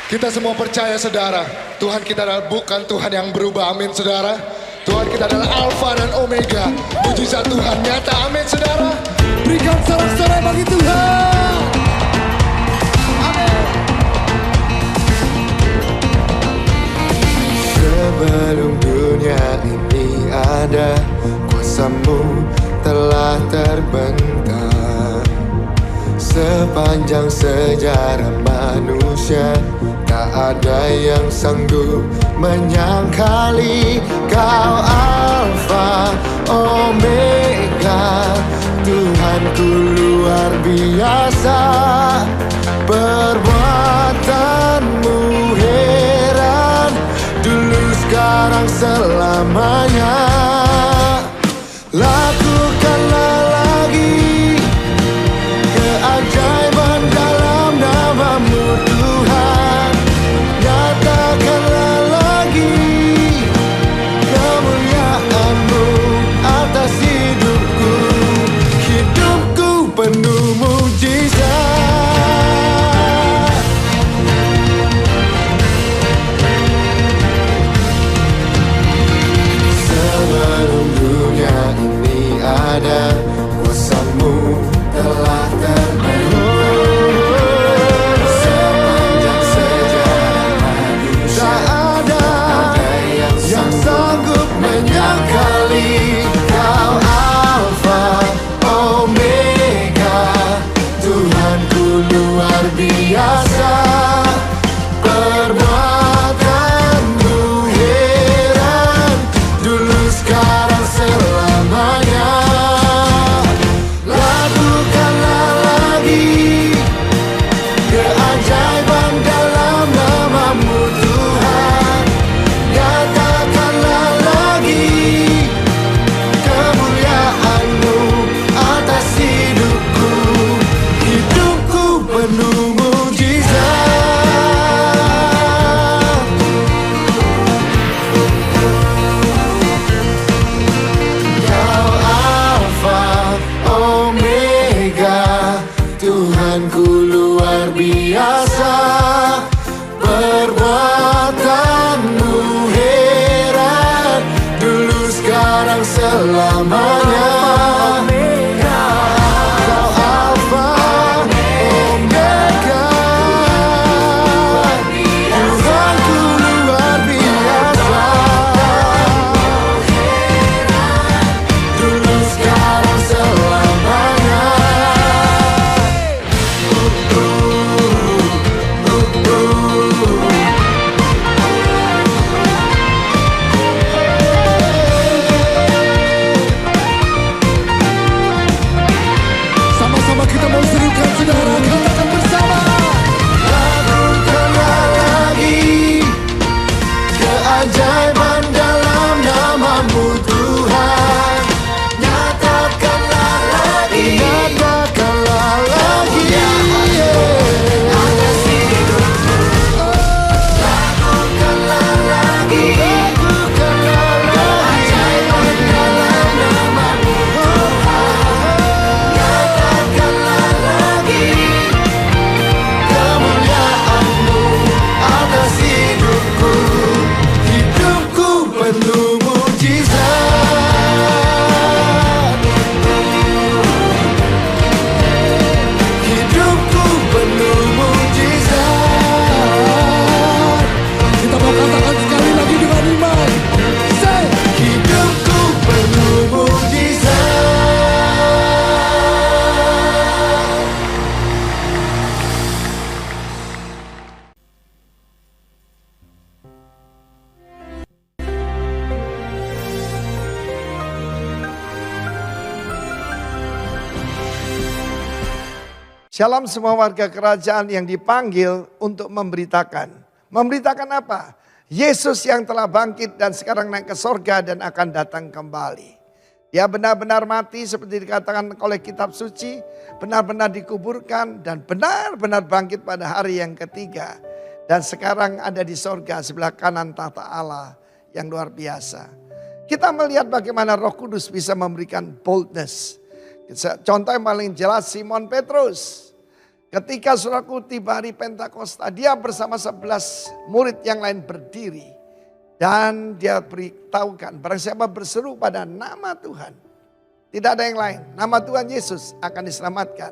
Kita semua percaya saudara, Tuhan kita adalah bukan Tuhan yang berubah, amin saudara. Tuhan kita adalah Alfa dan Omega, mujizat Tuhan nyata, amin saudara. Berikan sorak-sorai bagi Tuhan. Amin. Sebelum dunia ini ada, kuasamu telah terbentang. Sepanjang sejarah manusia, tak ada yang sanggup menyangkali Kau Alfa Omega, Tuhanku luar biasa. Perbuatanmu heran, dulu sekarang selamanya. Lakukanlah lagi keajaiban dalam nama-Mu Tuhan. Nyatakanlah lagi kemuliaan-Mu atas hidupku. Hidupku penuh mujizat. Sebelum dunia ini ada, kuasa-Mu telah terbentuk. Sepanjang sejarah manusia, tak ada yang sanggup menyangkali Kau Alfa Omega, Tuhanku luar biasa. Perbuatanmu heran, dulu sekarang selamanya. Lakukanlah lagi keajaiban dalam nama-Mu Tuhan. Nyatakanlah lagi kemuliaan-Mu atas hidupku. Hidupku penuh mujizat. Kau Alfa Omega, Tuhanku luar biasa. Perbuatanmu heran, dulu sekarang selamanya. Kau Alfa Omega, Tuhanku luar biasa. Dulu sekarang selamanya. Sama-sama kita mau serukan saudara, katakan bersama. Lakukanlah lagi keajaiban dalam nama-Mu Tuhan. Nyatakanlah lagi, nyatakanlah lagi atas hidupku. Lakukanlah lagi, lakukanlah keajaiban dalam nama-Mu Tuhan. Nyatakanlah lagi kemuliaan-Mu atas hidupku. Hidupku penuh mujizat. Hidupku penuh mujizat. Kita mau katakan sekali lagi dengan iman. Say, hidupku penuh mujizat. Shalom semua warga kerajaan yang dipanggil untuk memberitakan. Memberitakan apa? Yesus yang telah bangkit dan sekarang naik ke sorga dan akan datang kembali. Dia benar-benar mati seperti dikatakan oleh kitab suci. Benar-benar dikuburkan dan benar-benar bangkit pada hari yang ketiga. Dan sekarang ada di sorga sebelah kanan tahta Allah yang luar biasa. Kita melihat bagaimana Roh Kudus bisa memberikan boldness. Contoh yang paling jelas Simon Petrus. Ketika saudaraku tiba hari Pentakosta, dia bersama 11 murid yang lain berdiri. Dan dia beritahukan, barang siapa berseru pada nama Tuhan, tidak ada yang lain, nama Tuhan Yesus akan diselamatkan.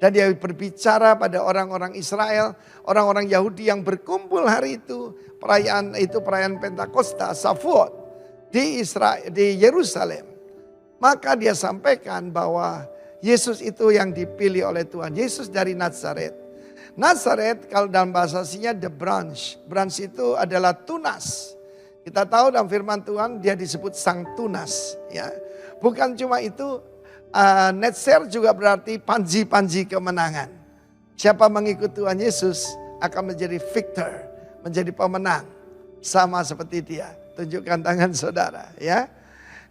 Dan dia berbicara pada orang-orang Israel, orang-orang Yahudi yang berkumpul hari itu, perayaan Pentakosta, Shavuot di Yerusalem. Maka dia sampaikan bahwa Yesus itu yang dipilih oleh Tuhan. Yesus dari Nazaret. Nazaret kalau dalam bahasa aslinya the branch. Branch itu adalah tunas. Kita tahu dalam firman Tuhan dia disebut sang tunas. Ya. Bukan cuma itu, Netzer juga berarti panji-panji kemenangan. Siapa mengikut Tuhan Yesus akan menjadi victor, menjadi pemenang. Sama seperti dia. Tunjukkan tangan saudara. Ya.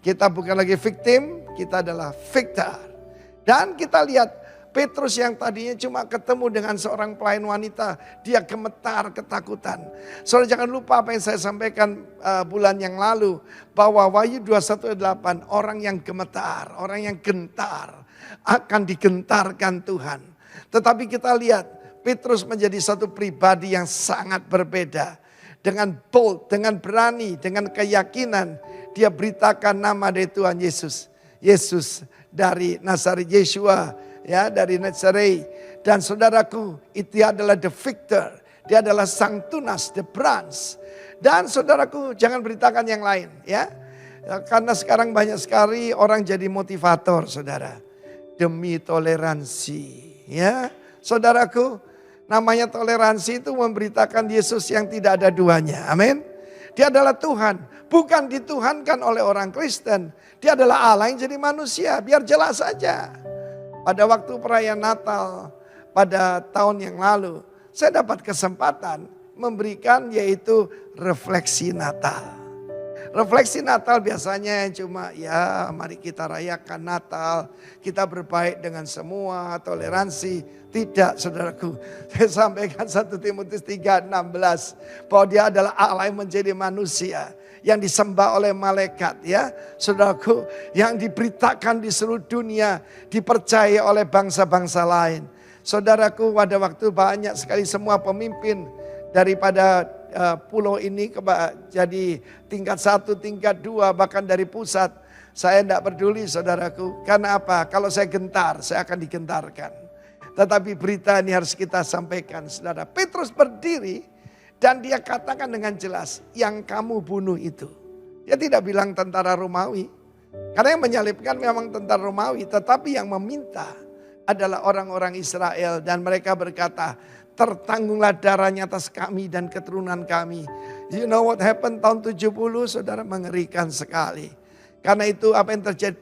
Kita bukan lagi victim, kita adalah victor. Dan kita lihat Petrus yang tadinya cuma ketemu dengan seorang pelayan wanita. Dia gemetar ketakutan. Saudara jangan lupa apa yang saya sampaikan bulan yang lalu. Bahwa Wahyu 21:8 orang yang gemetar, orang yang gentar akan digentarkan Tuhan. Tetapi kita lihat Petrus menjadi satu pribadi yang sangat berbeda. Dengan bold, dengan berani, dengan keyakinan. Dia beritakan nama dari Tuhan Yesus. Yesus dari Nazaret, Yeshua ya dari Nazaret. Dan saudaraku itu adalah the victor. Dia adalah sang tunas, the branch. Dan saudaraku jangan beritakan yang lain ya. Karena sekarang banyak sekali orang jadi motivator saudara. Demi toleransi ya. Saudaraku namanya toleransi itu memberitakan Yesus yang tidak ada duanya. Amin. Dia adalah Tuhan. Bukan dituhankan oleh orang Kristen. Dia adalah Allah yang jadi manusia. Biar jelas saja. Pada waktu perayaan Natal pada tahun yang lalu. Saya dapat kesempatan memberikan yaitu refleksi Natal. Refleksi Natal biasanya cuma ya mari kita rayakan Natal. Kita berbaik dengan semua, toleransi. Tidak saudaraku. Saya sampaikan 1 Timotius 3:16. Bahwa dia adalah Allah yang menjadi manusia. Yang disembah oleh malaikat ya. Saudaraku yang diberitakan di seluruh dunia. Dipercaya oleh bangsa-bangsa lain. Saudaraku pada waktu banyak sekali semua pemimpin daripada pulau ini jadi tingkat 1, tingkat 2 bahkan dari pusat. Saya tidak peduli saudaraku. Karena apa? Kalau saya gentar saya akan digentarkan. Tetapi berita ini harus kita sampaikan saudara. Petrus berdiri dan dia katakan dengan jelas yang kamu bunuh itu. Dia tidak bilang tentara Romawi. Karena yang menyalibkan memang tentara Romawi. Tetapi yang meminta adalah orang-orang Israel. Dan mereka berkata tertanggunglah darahnya atas kami dan keturunan kami. You know what happened tahun 70 saudara mengerikan sekali. Karena itu apa yang terjadi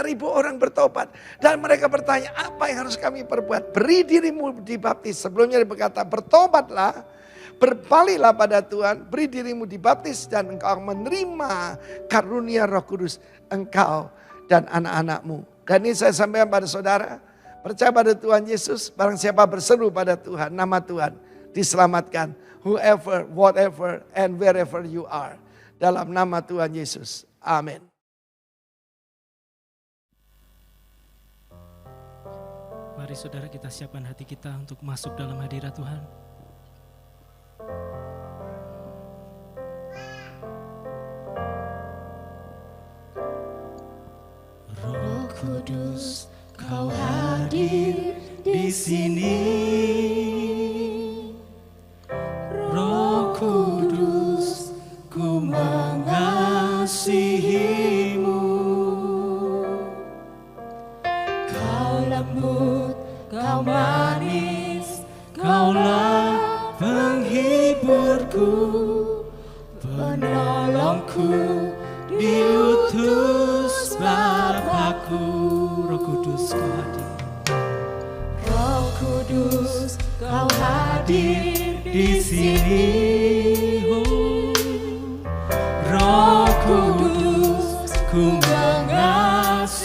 3.000 orang bertobat. Dan mereka bertanya apa yang harus kami perbuat. Beri dirimu dibaptis. Sebelumnya dia berkata bertobatlah. Berbaliklah pada Tuhan. Beri dirimu dibaptis dan engkau menerima karunia Roh Kudus. Engkau dan anak-anakmu. Dan ini saya sampaikan pada saudara. Percaya pada Tuhan Yesus. Barang siapa berseru pada Tuhan. Nama Tuhan diselamatkan. Whoever, whatever and wherever you are. Dalam nama Tuhan Yesus. Amin. Mari saudara kita siapkan hati kita untuk masuk dalam hadirat Tuhan. Roh Kudus, Kau hadir di sini. Roh Kudus, ku mengasihimu. Kau lembut, Kau manis, Kaulah penghiburku, penolongku, diutus Bapakku. Roh Kudus Kau hadir. Roh Kudus Kau hadir di sini. Roh Kudus ku mengasihimu.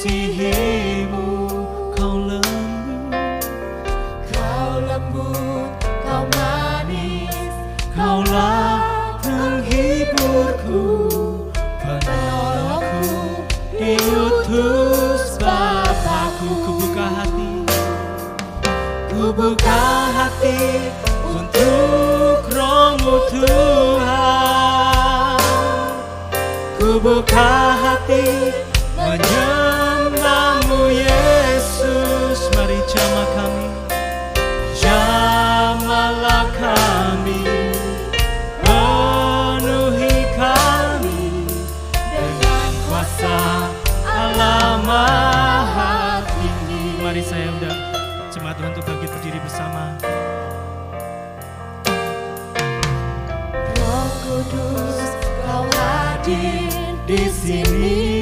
Kau lembut, Kau manis, Kaulah penghiburku, penolongku, diutus Bapakku. Ku buka hati, ku buka Kudus, Kau hadir di sini.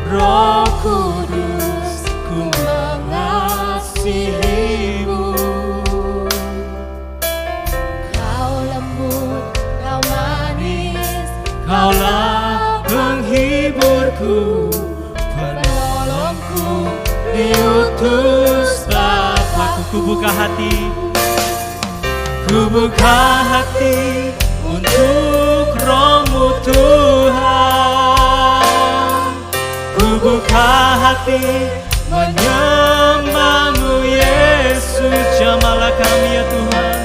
Roh Kudus, ku mengasihimu. Kau lembut, Kau manis, Kaulah penghiburku, penolongku, diutus Bapakku. Ku buka hati untuk Roh-Mu Tuhan. Ku buka hati menyembah-Mu Yesus. Jamahlah kami ya Tuhan,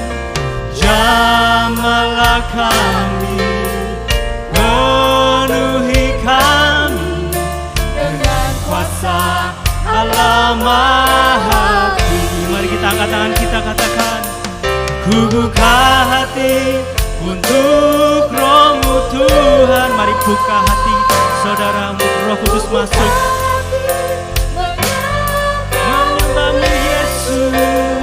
jamahlah kami, penuhi kami dengan kuasa Allah Maha Tinggi. Mari kita angkat tangan kita, katakan, ku buka hati untuk Roh-Mu Tuhan. Mari buka hati saudaramu, Roh Kudus masuk. Menyembah-Mu Yesus.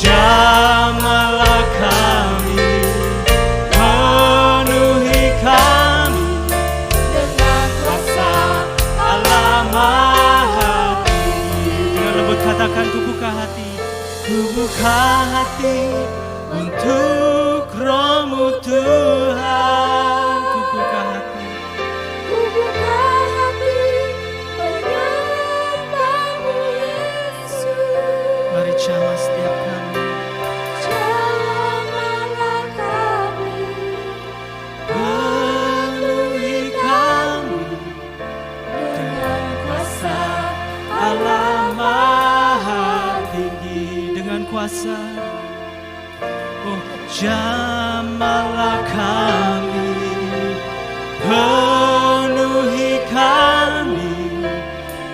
Jamahlah kami, penuhi kami dengan kuasa Allah Maha Tinggi. Dengan lembut katakan, ku buka hati. Ku buka hati untuk Roh-Mu Tuhan. Ku buka hati. Ku buka hati menyembah-Mu Yesus. Mari jamah setiap kami. Jamahlah kami, Penuhi kami dengan kuasa Allah Maha Tinggi. Dengan kuasa, oh jamahlah kami, penuhi kami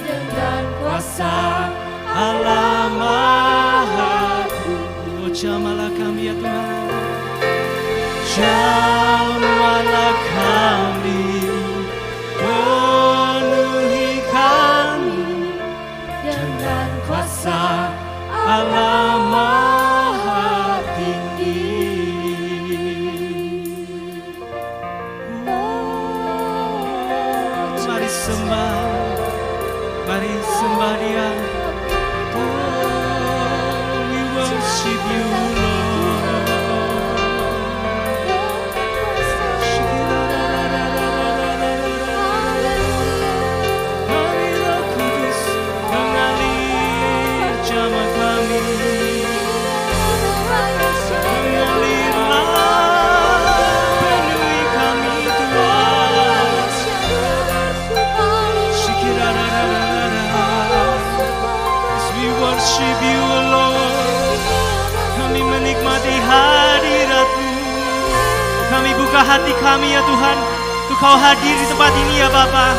dengan kuasa Allah Maha Tinggi. Oh jamahlah kami ya Tuhan, jamahlah kami, penuhi kami dengan kuasa Allah Maha Tinggi. Mari sembah Dia. We worship You, Mari Roh Kudus mengalir jamah kami. Mengalirlah, penuhi kami Tuhan. As we worship You, Lord, kami menikmati hadirat-Mu. Kami buka hati kami ya Tuhan, untuk Kau hadir di tempat ini ya Bapa.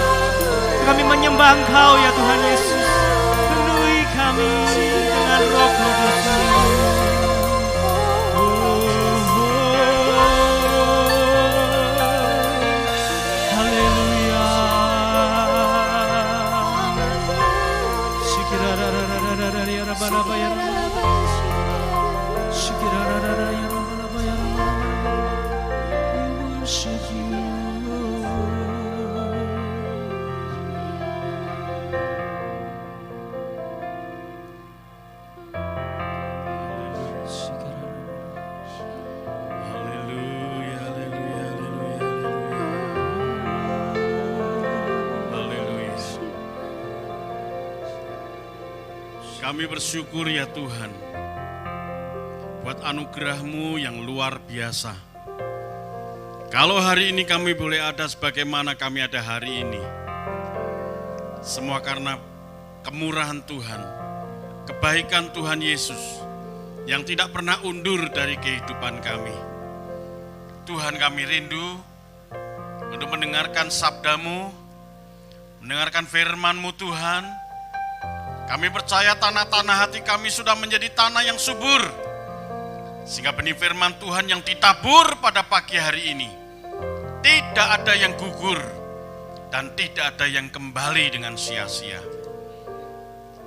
Kami menyembah Engkau ya Tuhan Yesus. Penuhi kami dengan Roh Kudus-Mu. Haleluya. Shikirarararara ya Rabba ya Rabba. Shikirararara ya Rabba ya Rabba. We worship You. Haleluya, haleluya, haleluya, haleluya. Kami bersyukur ya Tuhan, buat anugerah-Mu yang luar biasa. Kalau hari ini kami boleh ada sebagaimana kami ada hari ini, semua karena kemurahan Tuhan, kebaikan Tuhan Yesus, yang tidak pernah undur dari kehidupan kami. Tuhan, kami rindu untuk mendengarkan sabda-Mu, mendengarkan firman-Mu Tuhan. Kami percaya tanah-tanah hati kami sudah menjadi tanah yang subur, sehingga benih firman Tuhan yang ditabur pada pagi hari ini tidak ada yang gugur dan tidak ada yang kembali dengan sia-sia.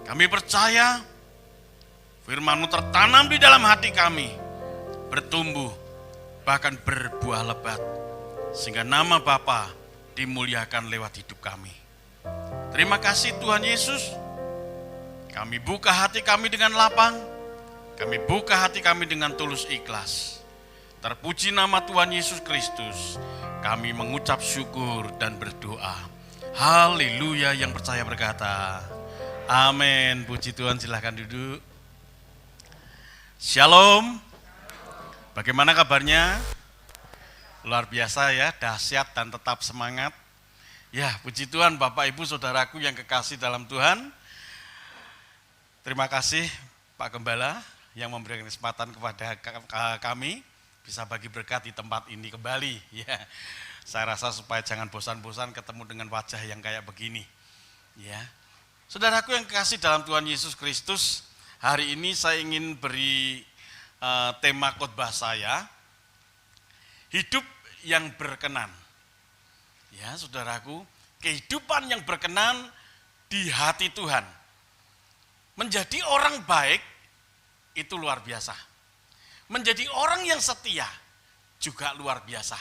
Kami percaya firman-Mu tertanam di dalam hati kami, bertumbuh, bahkan berbuah lebat. Sehingga nama Bapa dimuliakan lewat hidup kami. Terima kasih Tuhan Yesus. Kami buka hati kami dengan lapang. Kami buka hati kami dengan tulus ikhlas. Terpuji nama Tuhan Yesus Kristus. Kami mengucap syukur dan berdoa. Haleluya, yang percaya berkata, amin. Puji Tuhan, silahkan duduk. Shalom. Bagaimana kabarnya? Luar biasa ya, dahsyat dan tetap semangat. Ya, puji Tuhan Bapak Ibu Saudaraku yang kekasih dalam Tuhan. Terima kasih Pak Gembala yang memberikan kesempatan kepada kami bisa bagi berkat di tempat ini kembali. Ya, saya rasa supaya jangan bosan-bosan ketemu dengan wajah yang kayak begini. Ya, saudaraku yang kekasih dalam Tuhan Yesus Kristus, hari ini saya ingin beri tema khotbah saya, hidup yang berkenan. Ya, saudaraku, kehidupan yang berkenan di hati Tuhan. Menjadi orang baik itu luar biasa. Menjadi orang yang setia juga luar biasa.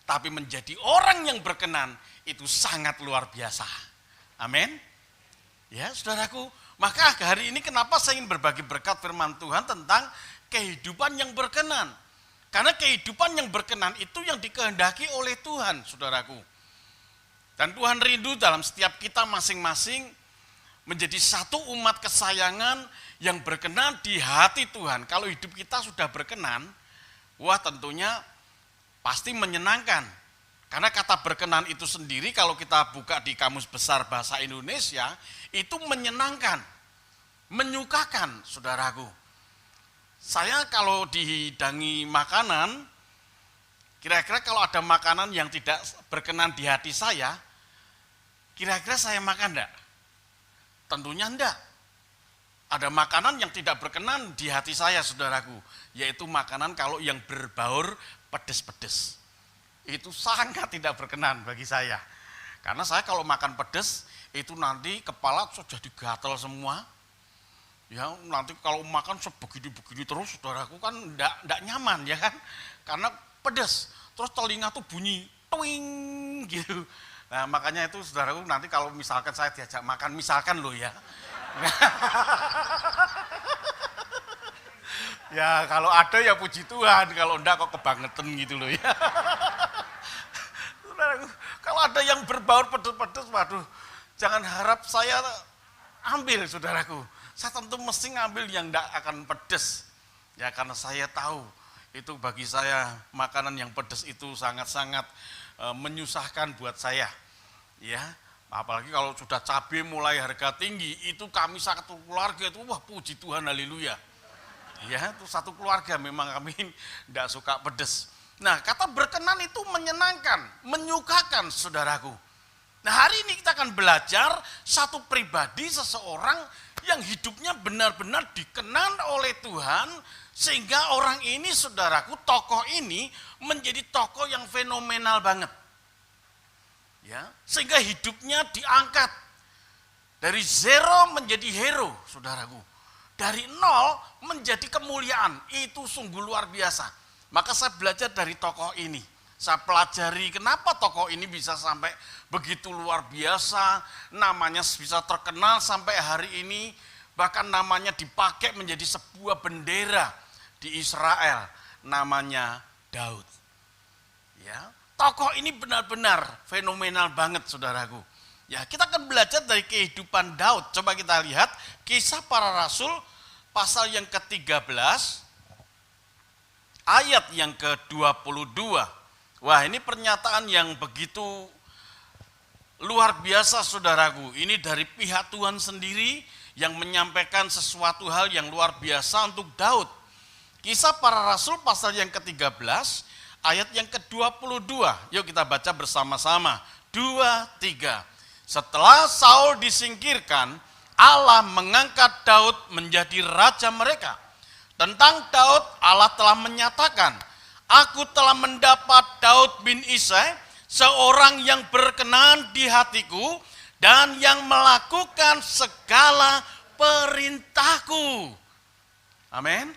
Tapi menjadi orang yang berkenan itu sangat luar biasa. Amin. Ya, saudaraku, maka hari ini kenapa saya ingin berbagi berkat firman Tuhan tentang kehidupan yang berkenan. Karena kehidupan yang berkenan itu yang dikehendaki oleh Tuhan, saudaraku. Dan Tuhan rindu dalam setiap kita masing-masing menjadi satu umat kesayangan yang berkenan di hati Tuhan. Kalau hidup kita sudah berkenan, wah tentunya pasti menyenangkan. Karena kata berkenan itu sendiri kalau kita buka di Kamus Besar Bahasa Indonesia, itu menyenangkan, menyukakan, saudaraku. Saya kalau dihidangi makanan, kira-kira kalau ada makanan yang tidak berkenan di hati saya, kira-kira saya makan enggak? Tentunya enggak. Ada makanan yang tidak berkenan di hati saya, saudaraku, yaitu makanan kalau yang berbaur pedes-pedes. Itu sangat tidak berkenan bagi saya. Karena saya kalau makan pedes, itu nanti kepala sudah digatal semua. Ya, nanti kalau makan sebegini-begini terus, saudaraku, kan enggak nyaman ya kan. Karena pedes. Terus telinga tuh bunyi twing gitu. Nah, makanya itu saudaraku, nanti kalau misalkan saya diajak makan, misalkan loh ya. Ya kalau ada ya puji Tuhan, kalau enggak kok kebangetan gitu loh ya. Saudaraku, kalau ada yang berbaur pedes-pedes, waduh, jangan harap saya ambil, saudaraku. Saya tentu mesti ngambil yang enggak akan pedes. Ya karena saya tahu itu bagi saya makanan yang pedes itu sangat-sangat menyusahkan buat saya. Ya, apalagi kalau sudah cabai mulai harga tinggi, itu kami satu keluarga itu wah puji Tuhan, haleluya. Ya, itu satu keluarga memang kami tidak suka pedes. Nah, kata berkenan itu menyenangkan, menyukakan, saudaraku. Nah, hari ini kita akan belajar satu pribadi seseorang yang hidupnya benar-benar dikenal oleh Tuhan, sehingga orang ini, saudaraku, tokoh ini menjadi tokoh yang fenomenal banget. Ya, sehingga hidupnya diangkat dari zero menjadi hero, saudaraku. Dari nol menjadi kemuliaan, itu sungguh luar biasa. Maka saya belajar dari tokoh ini. Saya pelajari kenapa tokoh ini bisa sampai begitu luar biasa, namanya bisa terkenal sampai hari ini, bahkan namanya dipakai menjadi sebuah bendera di Israel, namanya Daud. Ya, tokoh ini benar-benar fenomenal banget, saudaraku. Ya, kita akan belajar dari kehidupan Daud. Coba kita lihat Kisah Para Rasul pasal yang ke-13 ayat yang ke-22. Wah, ini pernyataan yang begitu luar biasa, saudaraku. Ini dari pihak Tuhan sendiri yang menyampaikan sesuatu hal yang luar biasa untuk Daud. Kisah Para Rasul pasal yang ke-13 ayat yang ke-22. Yuk kita baca bersama-sama. 2, 3. Setelah Saul disingkirkan, Allah mengangkat Daud menjadi raja mereka. Tentang Daud, Allah telah menyatakan, aku telah mendapat Daud bin Isai, seorang yang berkenan di hatiku dan yang melakukan segala perintahku. Amin.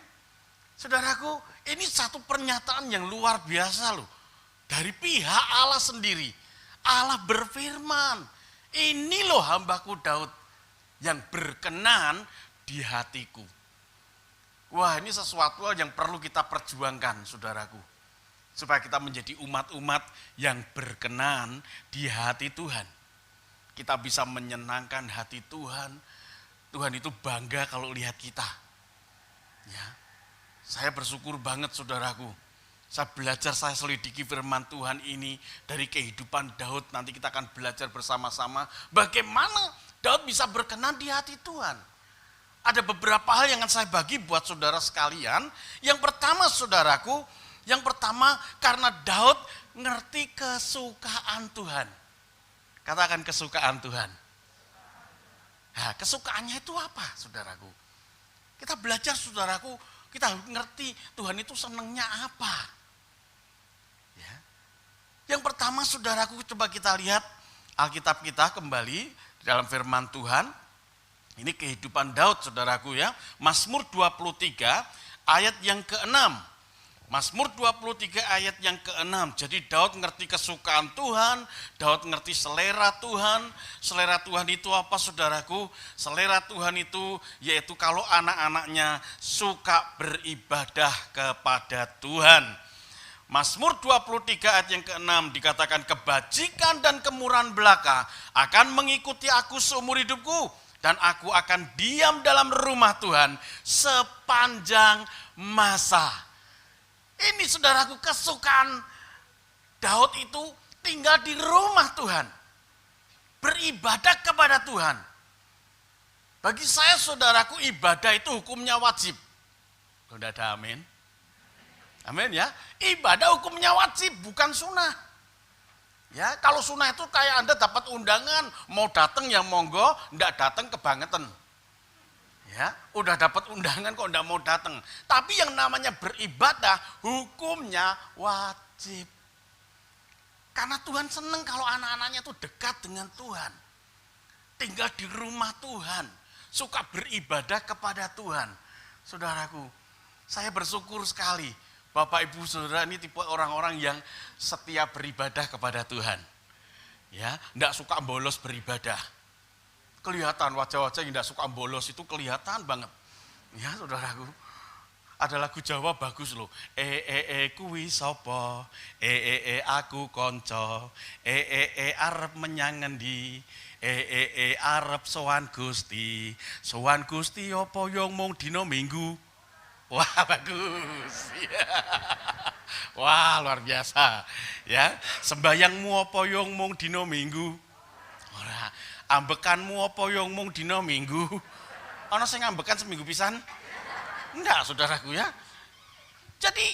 Saudaraku, ini satu pernyataan yang luar biasa loh. Dari pihak Allah sendiri. Allah berfirman, ini loh hambaku Daud yang berkenan di hatiku. Wah, ini sesuatu yang perlu kita perjuangkan, saudaraku. Supaya kita menjadi umat-umat yang berkenan di hati Tuhan. Kita bisa menyenangkan hati Tuhan. Tuhan itu bangga kalau lihat kita. Ya, saya bersyukur banget, saudaraku. Saya belajar, saya selidiki firman Tuhan ini dari kehidupan Daud. Nanti kita akan belajar bersama-sama bagaimana Daud bisa berkenan di hati Tuhan. Ada beberapa hal yang akan saya bagi buat saudara sekalian. Yang pertama, saudaraku, yang pertama karena Daud ngerti kesukaan Tuhan. Katakan kesukaan Tuhan. Nah, kesukaannya itu apa, saudaraku? Kita belajar, saudaraku, kita ngerti Tuhan itu senangnya apa. Ya. Yang pertama, saudaraku, coba kita lihat Alkitab kita kembali dalam firman Tuhan. Ini kehidupan Daud, saudaraku ya. Mazmur 23 ayat yang ke-6. Mazmur 23 ayat yang ke-6. Jadi Daud ngerti kesukaan Tuhan, Daud ngerti selera Tuhan. Selera Tuhan itu apa, saudaraku? Selera Tuhan itu yaitu kalau anak-anaknya suka beribadah kepada Tuhan. Mazmur 23 ayat yang ke-6 dikatakan, kebajikan dan kemurahan belaka akan mengikuti aku seumur hidupku, dan aku akan diam dalam rumah Tuhan sepanjang masa. Ini, saudaraku, kesukaan Daud itu tinggal di rumah Tuhan. Beribadah kepada Tuhan. Bagi saya, saudaraku, ibadah itu hukumnya wajib. Sudah ada amin? Amin ya. Ibadah hukumnya wajib, bukan sunnah. Ya, kalau sunnah itu kayak Anda dapat undangan, mau datang ya monggo, enggak datang kebangetan. Ya, udah dapat undangan kok enggak mau datang. Tapi yang namanya beribadah hukumnya wajib. Karena Tuhan senang kalau anak-anaknya itu dekat dengan Tuhan. Tinggal di rumah Tuhan, suka beribadah kepada Tuhan. Saudaraku, saya bersyukur sekali Bapak Ibu Saudara ini tipe orang-orang yang setia beribadah kepada Tuhan. Ya, enggak suka bolos beribadah. Kelihatan wajah-wajah yang enggak suka bolos itu kelihatan banget. Ya, saudaraku. Ada lagu Jawa bagus loh. Kuwi sapa? Aku konco. Arep menyang ngendi? Arep sowan Gusti. Sowan Gusti apa yang mung dina Minggu? Wah, bagus. Ya. Wah, luar biasa. Ya, sembayangmu apa yang mung dina Minggu? Ora, ambekanmu apa yang mung dina Minggu? Ana sing ambekan seminggu pisan? Enggak, saudaraku ya. Jadi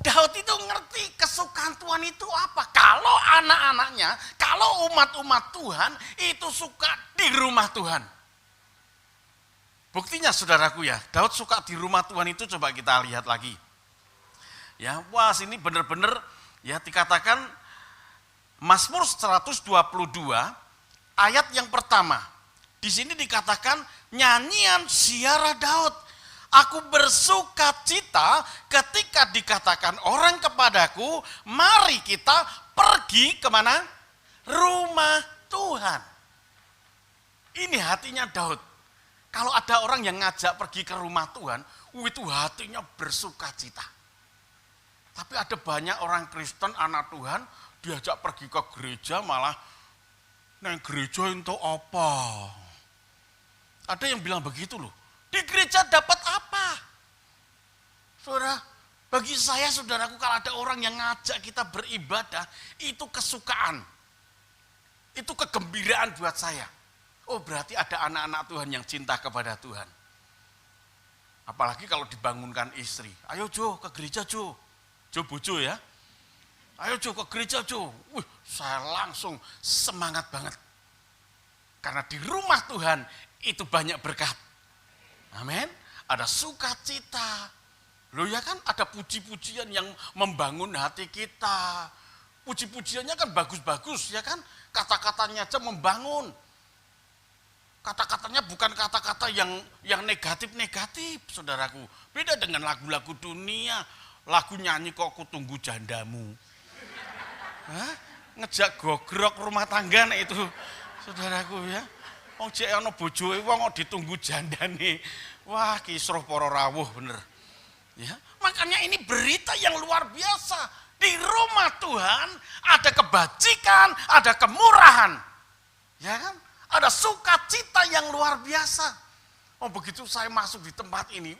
Daud itu ngerti kesukaan Tuhan itu apa. Kalau anak-anaknya, kalau umat-umat Tuhan itu suka di rumah Tuhan. Buktinya, saudaraku ya, Daud suka di rumah Tuhan itu coba kita lihat lagi. Ya, wah, sini benar-benar ya dikatakan Mazmur 122 ayat yang pertama. Di sini dikatakan nyanyian ziarah Daud. Aku bersuka cita ketika dikatakan orang kepadaku, mari kita pergi kemana? Rumah Tuhan. Ini hatinya Daud. Kalau ada orang yang ngajak pergi ke rumah Tuhan, itu hatinya bersuka cita. Tapi ada banyak orang Kristen, anak Tuhan, diajak pergi ke gereja malah, nang gereja itu apa? Ada yang bilang begitu loh. Di gereja dapat apa? Saudara, bagi saya, saudaraku, kalau ada orang yang ngajak kita beribadah, itu kesukaan. Itu kegembiraan buat saya. Oh, berarti ada anak-anak Tuhan yang cinta kepada Tuhan. Apalagi kalau dibangunkan istri. Ayo Jo, ke gereja Jo. Jo bojo ya. Ayo Jo, ke gereja Jo. Saya langsung semangat banget. Karena di rumah Tuhan itu banyak berkat. Amin. Ada sukacita. Loh ya kan, ada puji-pujian yang membangun hati kita. Puji-pujiannya kan bagus-bagus ya kan. Kata-katanya aja membangun. kata-katanya bukan kata-kata yang negatif-negatif, saudaraku. Beda dengan lagu-lagu dunia, lagu nyanyi kok aku tunggu jandamu. Hah? Ngejak gogrok rumah tangga nek itu, saudaraku ya. Wong jek ana bojoe wong kok ditunggu jandane. Wah, kisruh para rawuh bener. Ya, makanya ini berita yang luar biasa. Di rumah Tuhan ada kebajikan, ada kemurahan. Ya kan? Ada sukacita yang luar biasa. Oh, begitu saya masuk di tempat ini,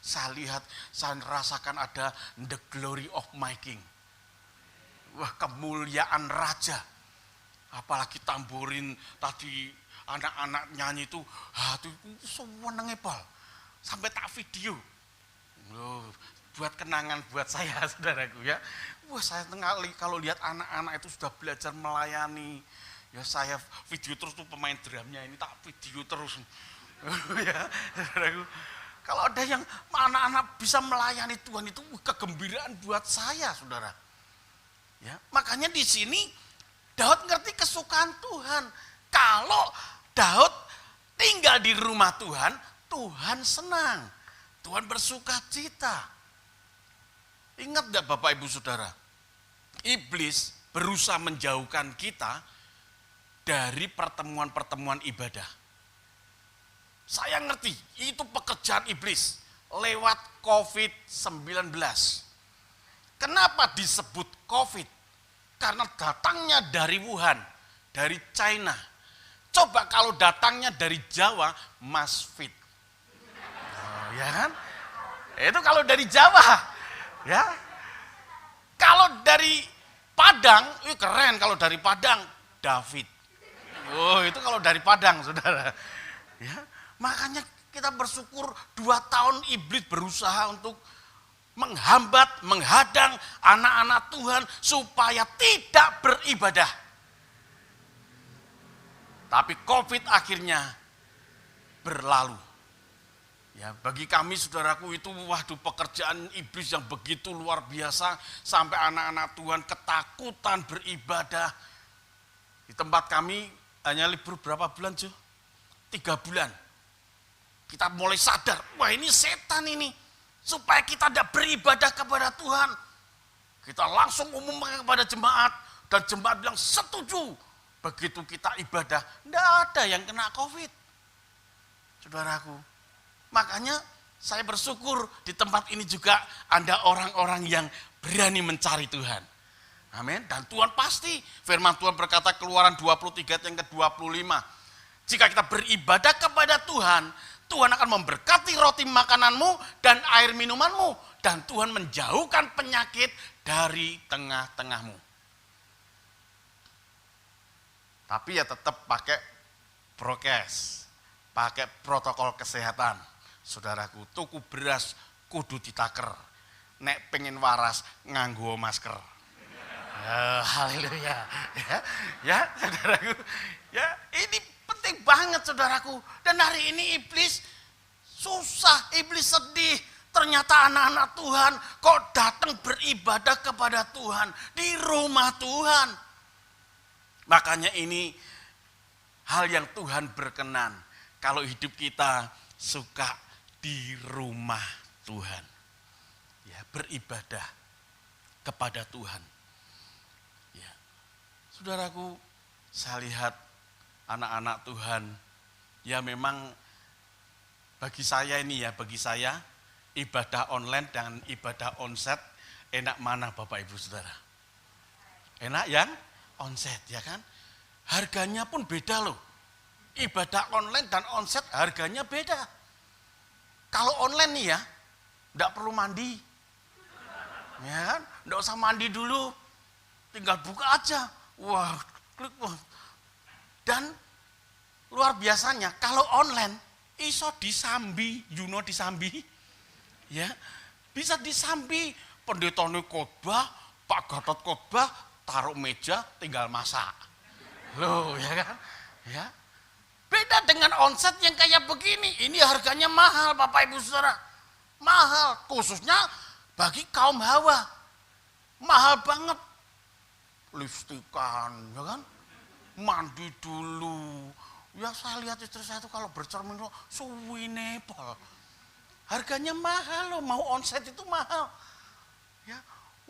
saya lihat, saya rasakan ada the glory of my king. Wah, kemuliaan raja. Apalagi tamborin tadi anak-anak nyanyi itu, itu semua nengepal. Sampai tak video. Loh, buat kenangan buat saya, saudaraku ya. Wah, saya kalau lihat anak-anak itu sudah belajar melayani. Ya saya video terus tuh pemain drumnya ini tak video terus. Ya, saudaraku. Kalau ada yang anak-anak bisa melayani Tuhan itu kegembiraan buat saya, saudara. Ya, makanya di sini Daud ngerti kesukaan Tuhan. Kalau Daud tinggal di rumah Tuhan, Tuhan senang. Tuhan bersuka cita. Ingat gak Bapak Ibu Saudara? Iblis berusaha menjauhkan kita dari pertemuan-pertemuan ibadah. Saya ngerti, itu pekerjaan iblis lewat COVID-19. Kenapa disebut COVID? Karena datangnya dari Wuhan, dari China. Coba kalau datangnya dari Jawa, Mas Fit. Oh, ya kan? Itu kalau dari Jawa, ya. Kalau dari Padang, keren kalau dari Padang, David. Oh, itu kalau dari Padang, saudara. Ya, makanya kita bersyukur 2 tahun iblis berusaha untuk menghambat, menghadang anak-anak Tuhan supaya tidak beribadah. Tapi COVID akhirnya berlalu. Ya, bagi kami saudaraku itu pekerjaan iblis yang begitu luar biasa sampai anak-anak Tuhan ketakutan beribadah. Di tempat kami hanya libur berapa bulan, Jo? 3 bulan. Kita mulai sadar, wah ini setan ini. Supaya kita tidak beribadah kepada Tuhan. Kita langsung umumkan kepada jemaat. Dan jemaat bilang setuju. Begitu kita ibadah, tidak ada yang kena COVID. Saudaraku. Makanya saya bersyukur di tempat ini juga ada orang-orang yang berani mencari Tuhan. Amin. Dan Tuhan pasti, firman Tuhan berkata Keluaran 23 yang ke-25. Jika kita beribadah kepada Tuhan, Tuhan akan memberkati roti makananmu dan air minumanmu. Dan Tuhan menjauhkan penyakit dari tengah-tengahmu. Tapi ya tetap pakai prokes, pakai protokol kesehatan. Saudaraku, tuku beras kudu ditaker. Nek pengen waras nganggo masker. Haleluya. Ya, saudaraku. Ya, ini penting banget saudaraku. Dan hari ini iblis susah, iblis sedih. Ternyata anak-anak Tuhan kok datang beribadah kepada Tuhan di rumah Tuhan. Makanya ini hal yang Tuhan berkenan. Kalau hidup kita suka di rumah Tuhan. Ya, beribadah kepada Tuhan. Ya. Saudaraku, saya lihat anak-anak Tuhan, ya memang bagi saya ini ya, bagi saya ibadah online dan ibadah onsite enak mana Bapak Ibu Saudara? Enak yang onsite ya kan? Harganya pun beda loh. Ibadah online dan onsite harganya beda. Kalau online nih ya, enggak perlu mandi. Ya kan? Enggak usah mandi dulu. Tinggal buka aja. Wah, klik. Wah. Dan luar biasanya kalau online iso disambi, disambi. Ya. Bisa disambi. Pendetane khotbah, Pak Gatot khotbah, taruh meja tinggal masak. Loh, ya kan? Ya. Beda dengan onsite yang kayak begini. Ini harganya mahal Bapak Ibu Saudara. Mahal, khususnya bagi kaum hawa. Mahal banget. Lipstikan, ya kan? Mandi dulu. Ya saya lihat istri saya itu kalau bercermin loh, suwine pol. Harganya mahal loh, mau onset itu mahal. Ya,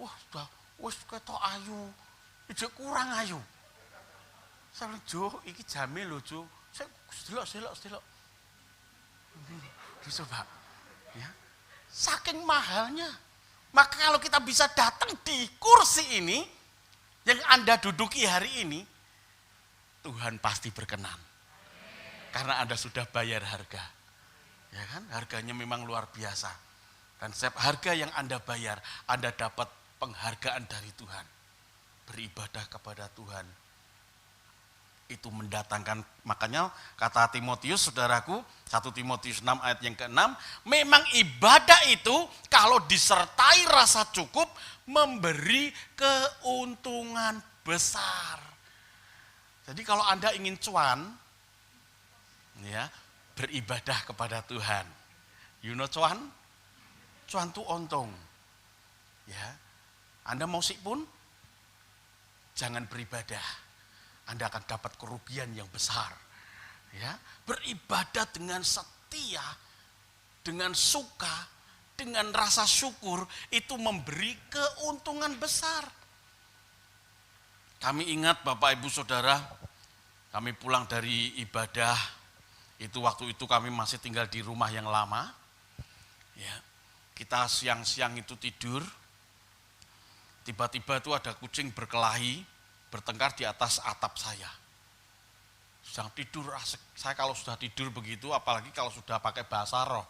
wah sudah, wis ketok ayu, ijek kurang ayu. Saya bilang, Jo, iki jamil loh Jo. Saya selok. Dicoba, ya. Saking mahalnya. Maka kalau kita bisa datang di kursi ini, yang Anda duduki hari ini, Tuhan pasti berkenan. Karena Anda sudah bayar harga. Ya kan? Harganya memang luar biasa. Dan setiap harga yang Anda bayar, Anda dapat penghargaan dari Tuhan. Beribadah kepada Tuhan. Itu mendatangkan, makanya kata Timotius, saudaraku, 1 Timotius 6 ayat yang ke-6, memang ibadah itu kalau disertai rasa cukup, memberi keuntungan besar. Jadi kalau Anda ingin cuan, ya, beribadah kepada Tuhan. You know cuan? Cuan itu untung. Ya. Anda mau sik pun jangan beribadah. Anda akan dapat kerugian yang besar. Ya, beribadah dengan setia, dengan suka, dengan rasa syukur itu memberi keuntungan besar. Kami ingat Bapak Ibu Saudara, kami pulang dari ibadah, itu waktu itu kami masih tinggal di rumah yang lama. Ya, kita siang-siang itu tidur, tiba-tiba itu ada kucing berkelahi, bertengkar di atas atap saya. Sedang tidur asik. Saya kalau sudah tidur begitu, apalagi kalau sudah pakai bahasa roh.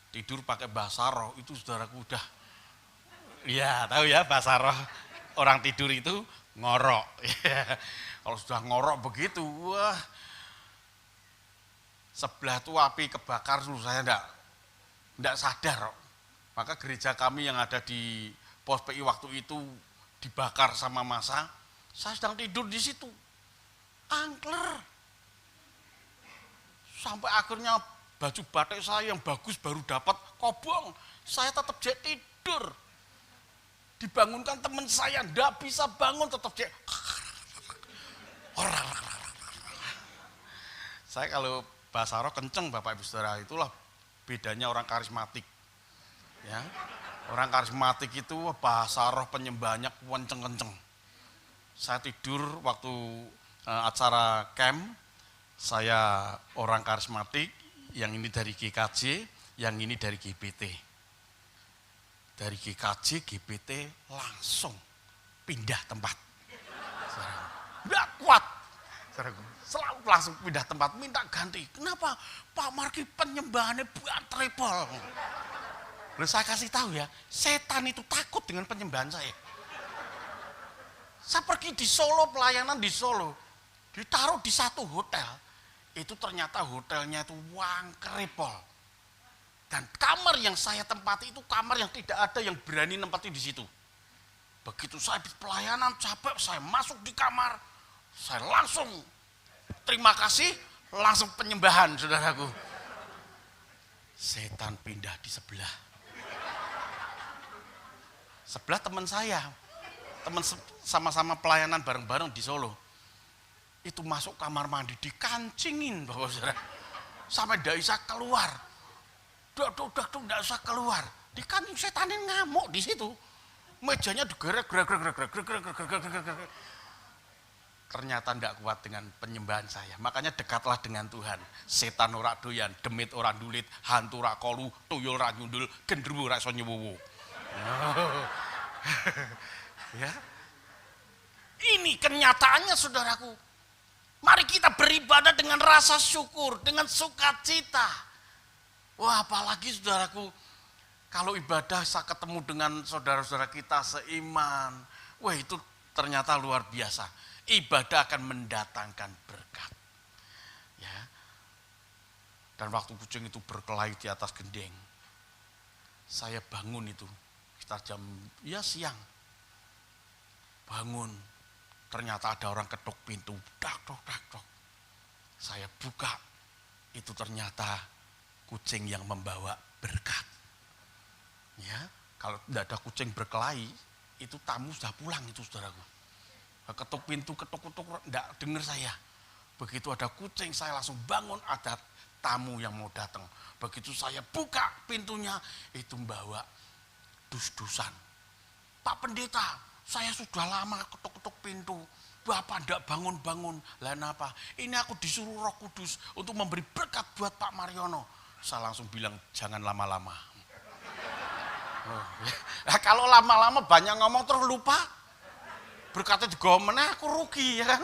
Tidur pakai bahasa roh, itu saudaraku udah, ya tahu ya bahasa roh. Orang tidur itu ngorok. Kalau sudah ngorok begitu, wah. Sebelah itu api kebakar, saya enggak sadar. Maka gereja kami yang ada di pos PI waktu itu dibakar sama massa. Saya sedang tidur di situ, angker. Sampai akhirnya baju batik saya yang bagus baru dapat kobong. Saya tetap tidur. Dibangunkan teman saya, enggak bisa bangun, tetap Saya kalau bahasa roh kenceng Bapak Ibu Saudara, itulah bedanya orang karismatik. Ya, orang karismatik itu bahasa roh penyembahnya kenceng-kenceng. Saya tidur waktu acara camp, saya orang karismatik, yang ini dari GKJ, yang ini dari GPT. Dari GKJ, GPT langsung pindah tempat. Nggak kuat, selalu langsung pindah tempat, minta ganti. Kenapa? Pak Marki penyembahannya buat tripol. Lalu saya kasih tahu ya, setan itu takut dengan penyembahan saya. Saya pergi di Solo, pelayanan di Solo, ditaruh di satu hotel, itu ternyata hotelnya itu wangkeripol. Dan kamar yang saya tempati itu kamar yang tidak ada yang berani nempati di situ. Begitu saya habis pelayanan capek, saya masuk di kamar, saya langsung terima kasih, langsung penyembahan saudaraku. Setan pindah di sebelah. Sebelah teman saya. Teman sama-sama pelayanan bareng-bareng di Solo. Itu masuk kamar mandi dikancingin Bapak Saudara. Sampai tidak bisa keluar. Udah tidak bisa keluar. Dikancing, setanin ngamuk di situ. Mejanya digerek. Ternyata tidak kuat dengan penyembahan saya. Makanya dekatlah dengan Tuhan. Setan ora doyan, demit ora dulit, hantu ora kolu, tuyul ora nyundul, gendruwo ora iso nyuwuwu. Ya. Ini kenyataannya saudaraku. Mari kita beribadah dengan rasa syukur, dengan sukacita. Wah, apalagi saudaraku, kalau ibadah saya ketemu dengan saudara-saudara kita seiman. Wah, itu ternyata luar biasa. Ibadah akan mendatangkan berkat. Ya. Dan waktu kucing itu berkelahi di atas gendeng, saya bangun itu sekitar jam siang. Bangun, ternyata ada orang ketuk pintu, dak. Saya buka, itu ternyata kucing yang membawa berkat. Ya, kalau tidak ada kucing berkelahi, itu tamu sudah pulang itu saudaraku. Ketuk pintu, ketuk, enggak dengar saya. Begitu ada kucing, saya langsung bangun, ada tamu yang mau datang. Begitu saya buka pintunya, itu membawa dus-dusan. Pak Pendeta, saya sudah lama ketuk-ketuk pintu. Bapak tidak bangun-bangun. Lah apa? Ini aku disuruh Roh Kudus untuk memberi berkat buat Pak Mariono. Saya langsung bilang, jangan lama-lama. Nah, kalau lama-lama banyak ngomong terus lupa, berkatnya digomene aku rugi, ya kan?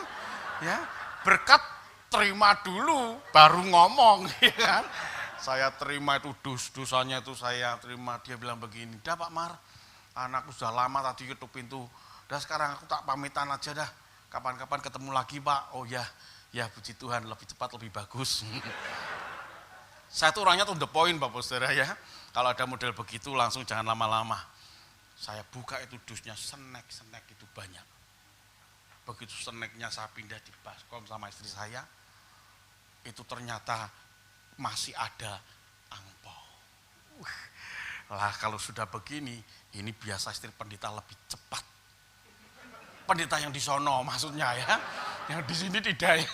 Ya, berkat terima dulu, baru ngomong, ya kan? Saya terima itu dosanya itu saya terima. Dia bilang begini, dah Pak Mar, anakku sudah lama tadi ketuk pintu, dah sekarang aku tak pamitan aja dah, kapan-kapan ketemu lagi Pak. Oh ya, ya puji Tuhan, lebih cepat lebih bagus. Saya tuh orangnya tuh the point Bapak Saudara ya. Kalau ada model begitu langsung jangan lama-lama. Saya buka itu dusnya, snack itu banyak. Begitu snacknya saya pindah di baskom sama istri saya, itu ternyata masih ada angpau. Lah kalau sudah begini, ini biasa istri pendeta lebih cepat. Pendeta yang di sono maksudnya ya, yang di sini tidak ya.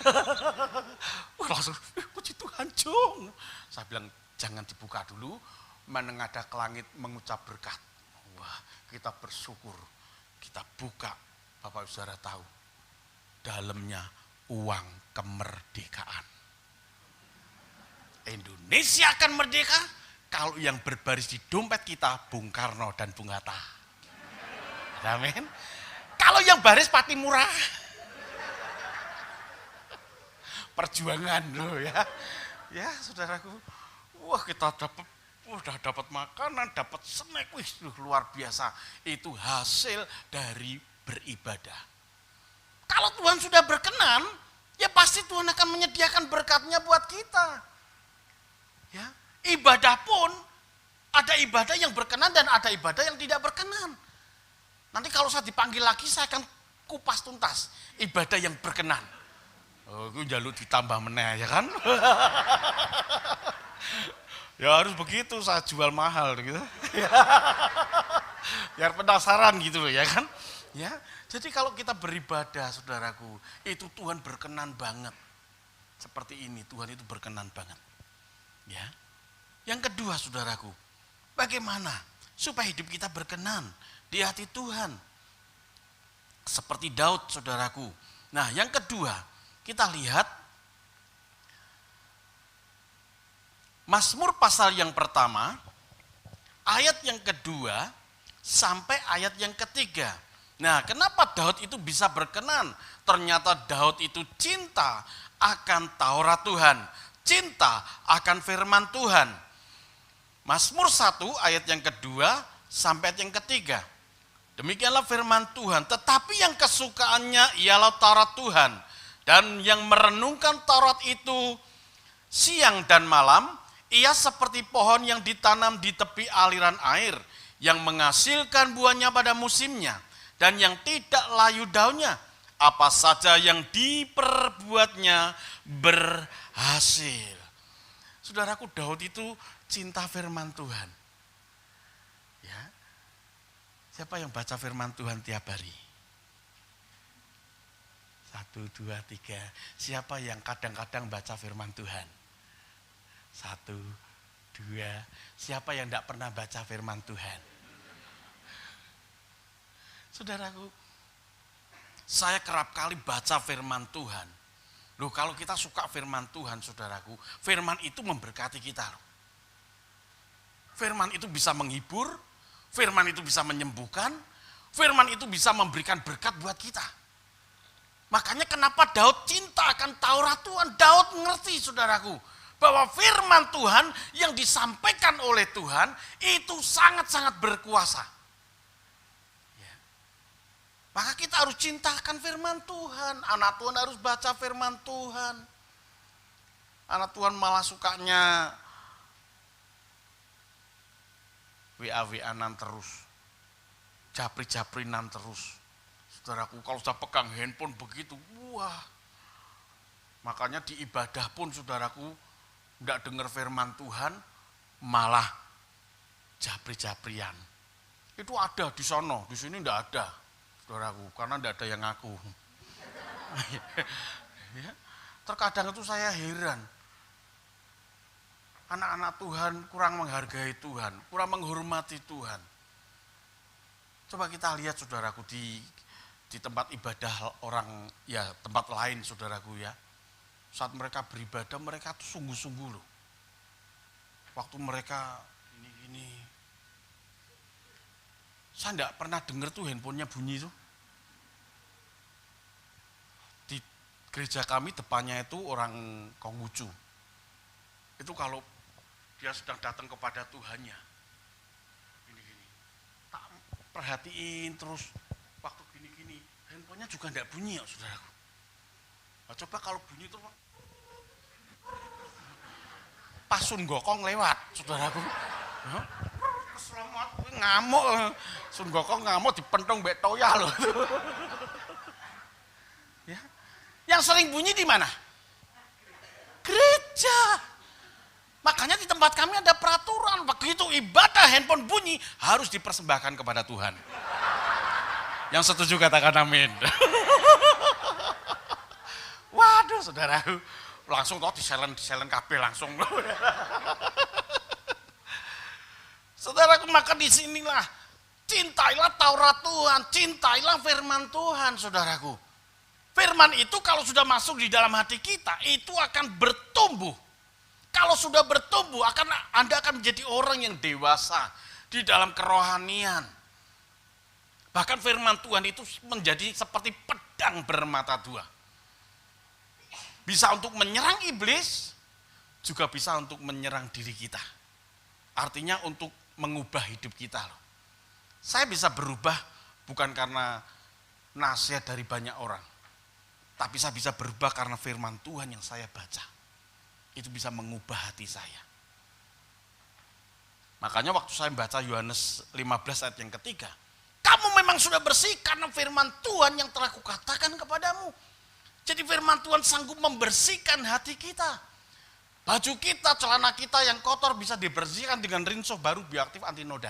Langsung, puji Tuhan Jung. Saya bilang jangan dibuka dulu, menengadah ke langit mengucap berkat. Wah, kita bersyukur, kita buka, Bapak Saudara tahu, dalamnya uang kemerdekaan. Indonesia akan merdeka kalau yang berbaris di dompet kita Bung Karno dan Bung Hatta. Amin. Kalau yang baris Patimura, perjuangan loh ya. Ya saudaraku, wah kita udah dapat makanan, dapat snack, wih luar biasa. Itu hasil dari beribadah. Kalau Tuhan sudah berkenan, ya pasti Tuhan akan menyediakan berkatnya buat kita. Ya, ibadah pun ada ibadah yang berkenan dan ada ibadah yang tidak berkenan. Nanti kalau saya dipanggil lagi, saya akan kupas tuntas ibadah yang berkenan. Oh, itu jalur ditambah meneh ya kan? Ya harus begitu, saya jual mahal gitu. Biar penasaran gitu loh ya kan? Ya, jadi kalau kita beribadah saudaraku, itu Tuhan berkenan banget. Seperti ini, Tuhan itu berkenan banget. Ya. Yang kedua saudaraku, bagaimana supaya hidup kita berkenan di hati Tuhan? Seperti Daud saudaraku. Nah yang kedua, kita lihat Mazmur pasal yang pertama, ayat yang kedua sampai ayat yang ketiga. Nah, kenapa Daud itu bisa berkenan? Ternyata Daud itu cinta akan Taurat Tuhan, cinta akan firman Tuhan. Mazmur 1 ayat yang kedua sampai ayat yang ketiga. Demikianlah firman Tuhan, tetapi yang kesukaannya ialah Taurat Tuhan. Dan yang merenungkan Taurat itu siang dan malam, ia seperti pohon yang ditanam di tepi aliran air, yang menghasilkan buahnya pada musimnya, dan yang tidak layu daunnya. Apa saja yang diperbuatnya berhasil. Saudaraku, Daud itu cinta firman Tuhan. Ya. Siapa yang baca firman Tuhan tiap hari? 1, 2, 3. Siapa yang kadang-kadang baca firman Tuhan? 1, 2. Siapa yang tidak pernah baca firman Tuhan? Saudaraku, saya kerap kali baca firman Tuhan. Loh, kalau kita suka firman Tuhan, saudaraku, firman itu memberkati kita. Firman itu bisa menghibur, firman itu bisa menyembuhkan, firman itu bisa memberikan berkat buat kita. Makanya kenapa Daud cinta akan Taurat Tuhan. Daud mengerti saudaraku, bahwa firman Tuhan yang disampaikan oleh Tuhan itu sangat-sangat berkuasa. Ya. Maka kita harus cintakan firman Tuhan. Anak Tuhan harus baca firman Tuhan. Anak Tuhan malah sukanya WA-WA-nan terus. Japri-japrinan terus. Saudaraku, kalau saya pegang handphone begitu, wah. Makanya di ibadah pun saudaraku, enggak dengar firman Tuhan, malah japri-japrian. Itu ada di sono, di sini enggak ada, saudaraku, karena enggak ada yang ngaku. Ya. Terkadang itu saya heran. Anak-anak Tuhan kurang menghargai Tuhan, kurang menghormati Tuhan. Coba kita lihat saudaraku di tempat ibadah orang, ya tempat lain saudaraku ya. Saat mereka beribadah, mereka tuh sungguh-sungguh loh. Waktu mereka gini-gini. Saya enggak pernah dengar tuh handphonenya bunyi tuh. Di gereja kami depannya itu orang Konghucu. Itu kalau dia sedang datang kepada Tuhannya. Gini-gini. Tak perhatiin terus waktu gini-gini. Handphonenya juga enggak bunyi ya saudaraku. Nah, coba kalau bunyi itu pas Sun Gokong lewat, saudaraku. Selamat, ngamuk. Sun Gokong ngamuk dipentong mbek toya loh. Ya. Yang sering bunyi di mana? Gereja. Makanya di tempat kami ada peraturan, begitu ibadah handphone bunyi harus dipersembahkan kepada Tuhan. Yang setuju katakan amin. Waduh, saudaraku, langsung di silent kabeh langsung. Saudaraku, maka di sinilah cintailah Taurat Tuhan, cintailah firman Tuhan, saudaraku. Firman itu kalau sudah masuk di dalam hati kita, itu akan bertumbuh. Kalau sudah bertumbuh, Anda akan menjadi orang yang dewasa di dalam kerohanian. Bahkan firman Tuhan itu menjadi seperti pedang bermata dua. Bisa untuk menyerang iblis, juga bisa untuk menyerang diri kita. Artinya untuk mengubah hidup kita loh. Saya bisa berubah bukan karena nasihat dari banyak orang. Tapi saya bisa berubah karena firman Tuhan yang saya baca. Itu bisa mengubah hati saya. Makanya waktu saya membaca Yohanes 15 ayat yang ketiga. Kamu memang sudah bersih karena firman Tuhan yang telah kukatakan kepadamu. Jadi firman Tuhan sanggup membersihkan hati kita. Baju kita, celana kita yang kotor bisa dibersihkan dengan rinso baru bioaktif anti noda.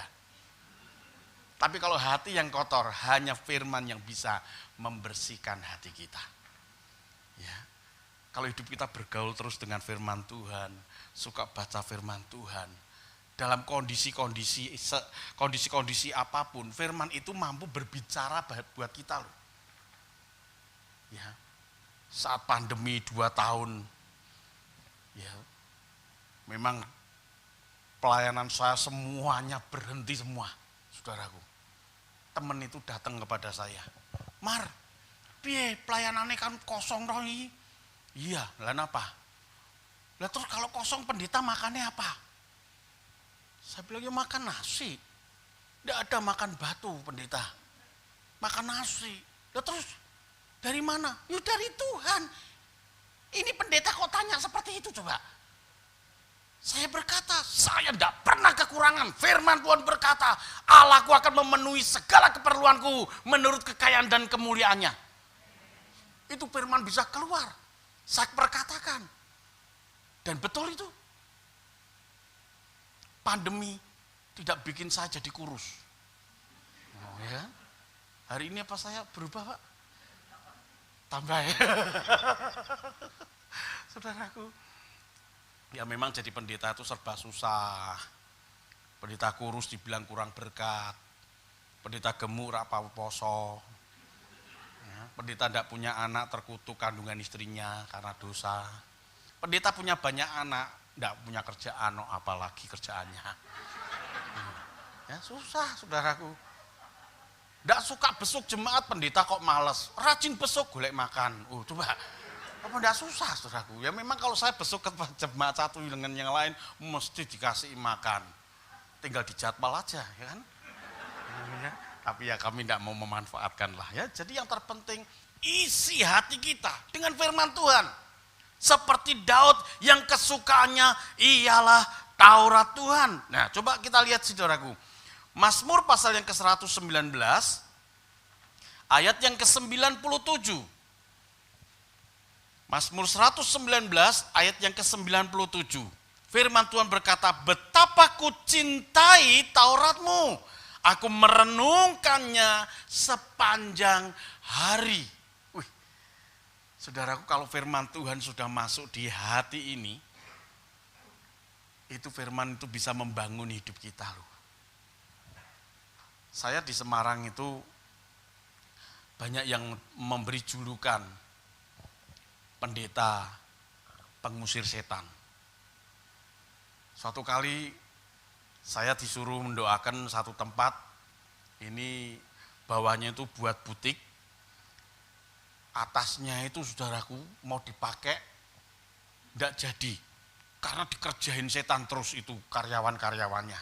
Tapi kalau hati yang kotor, hanya firman yang bisa membersihkan hati kita. Ya. Kalau hidup kita bergaul terus dengan firman Tuhan, suka baca firman Tuhan, dalam kondisi-kondisi apapun, firman itu mampu berbicara buat kita loh. Ya. Saat pandemi 2 tahun, ya, memang pelayanan saya semuanya berhenti semua, saudaraku. Temen itu datang kepada saya, Mar, piye pelayanannya kan kosong roh ini? Iya, lah apa? Lah terus kalau kosong pendeta makannya apa? Saya bilang ya makan nasi. Tidak ada makan batu pendeta, makan nasi. Lah terus dari mana? Ya dari Tuhan. Ini pendeta kok tanya seperti itu coba. Saya berkata, saya tidak pernah kekurangan. Firman Tuhan berkata, Allahku akan memenuhi segala keperluanku menurut kekayaan dan kemuliaannya. Itu firman bisa keluar. Saya perkatakan. Dan betul itu. Pandemi tidak bikin saya jadi kurus. Oh ya. Hari ini apa saya berubah, Pak? Tambah ya. Saudaraku, ya memang jadi pendeta itu serba susah. Pendeta kurus dibilang kurang berkat. Pendeta gemuk rak poso. Ya, pendeta tidak punya anak terkutuk kandungan istrinya karena dosa. Pendeta punya banyak anak, tidak punya kerjaan, apalagi kerjaannya. Ya susah, saudaraku. Tidak suka besuk jemaat, pendeta kok males. Rajin besuk, golek makan. Coba, apa tidak susah, saudaraku? Ya memang kalau saya besuk ke jemaat satu dengan yang lain, mesti dikasih makan. Tinggal dijadwal aja, ya kan? Ya, tapi ya kami tidak mau memanfaatkan lah ya. Jadi yang terpenting, isi hati kita dengan firman Tuhan. Seperti Daud yang kesukaannya ialah Taurat Tuhan. Nah, coba kita lihat saudaraku. Mazmur pasal yang ke-119 ayat yang ke-97. Mazmur 119 ayat yang ke-97. Firman Tuhan berkata, betapa ku cintai Tauratmu, aku merenungkannya sepanjang hari. Saudaraku, kalau firman Tuhan sudah masuk di hati ini, itu firman itu bisa membangun hidup kita loh. Saya di Semarang itu banyak yang memberi julukan pendeta pengusir setan. Suatu kali saya disuruh mendoakan satu tempat, ini bawahnya itu buat butik, atasnya itu saudaraku mau dipakai, tidak jadi, karena dikerjain setan terus itu karyawan-karyawannya.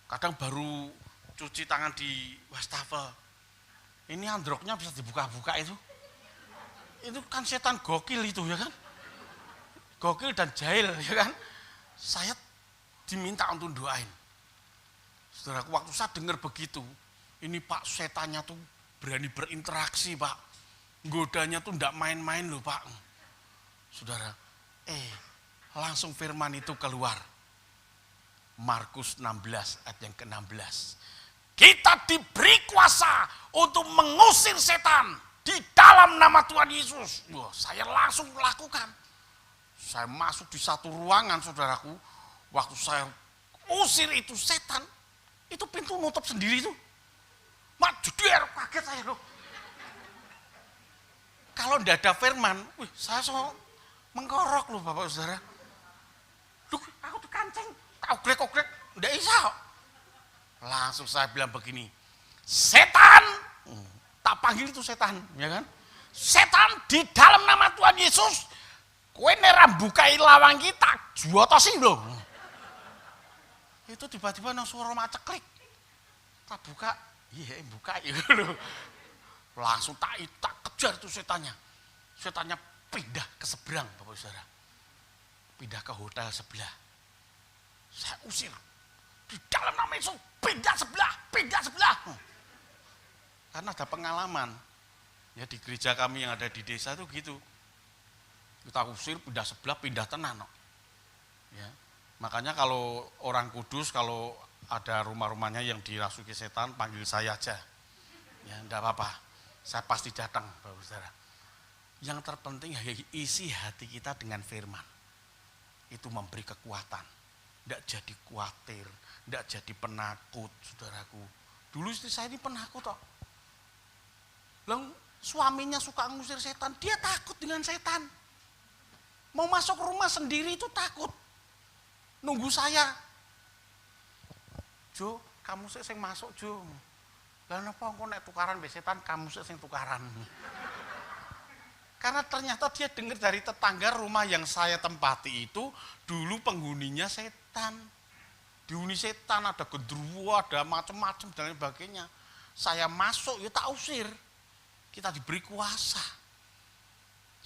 Kadang baru cuci tangan di wastafel, ini androknya bisa dibuka-buka itu kan setan gokil itu ya kan, gokil dan jahil ya kan. Saya diminta untuk doain. Saudaraku, waktu saya dengar begitu, ini Pak setannya tuh berani berinteraksi Pak, godanya tuh enggak main-main loh Pak. Saudara, langsung firman itu keluar. Markus 16 ayat yang ke-16. Kita diberi kuasa untuk mengusir setan di dalam nama Tuhan Yesus. Wah, saya langsung lakukan. Saya masuk di satu ruangan saudaraku, waktu saya usir itu setan, itu pintu nutup sendiri itu. Mak jeder, kaget saya loh. Kalau tidak ada firman, saya so mengkorok loh Bapak Saudara. Duh, aku tuh kancing, tak oglek-oglek, tidak bisa. Langsung saya bilang begini, setan, tak panggil itu setan, ya kan? Setan di dalam nama Tuhan Yesus, kowe nek bukai lawang iki tak juotosi lho. Itu tiba-tiba nang suara maceklik. Tak buka, iya buka ya lho. Langsung tak kejar tuh setannya. Setannya pindah ke seberang Bapak Saudara. Pindah ke hotel sebelah. Saya usir. Di dalam nama Yesus, pindah sebelah. Karena ada pengalaman. Ya di gereja kami yang ada di desa itu gitu. Kita usir, pindah sebelah, pindah tenan. Ya. Makanya kalau orang Kudus, kalau ada rumah-rumahnya yang dirasuki setan, panggil saya aja. Ya, enggak apa-apa. Saya pasti datang, Bapak Saudara. Yang terpenting isi hati kita dengan firman. Itu memberi kekuatan. Enggak jadi khawatir, enggak jadi penakut, saudaraku. Dulu istri saya ini penakut kok. Suaminya suka ngusir setan, dia takut dengan setan. Mau masuk rumah sendiri itu takut. Nunggu saya. Jo, kamu sing masuk Jo. Lah napa engko nek tukaran mbek setan, kamu sing tukaran. Karena ternyata dia dengar dari tetangga rumah yang saya tempati itu dulu penghuninya setan. Dihuni setan, ada gendruwo, ada macam-macam dan sebagainya. Saya masuk ya tak usir. Kita diberi kuasa.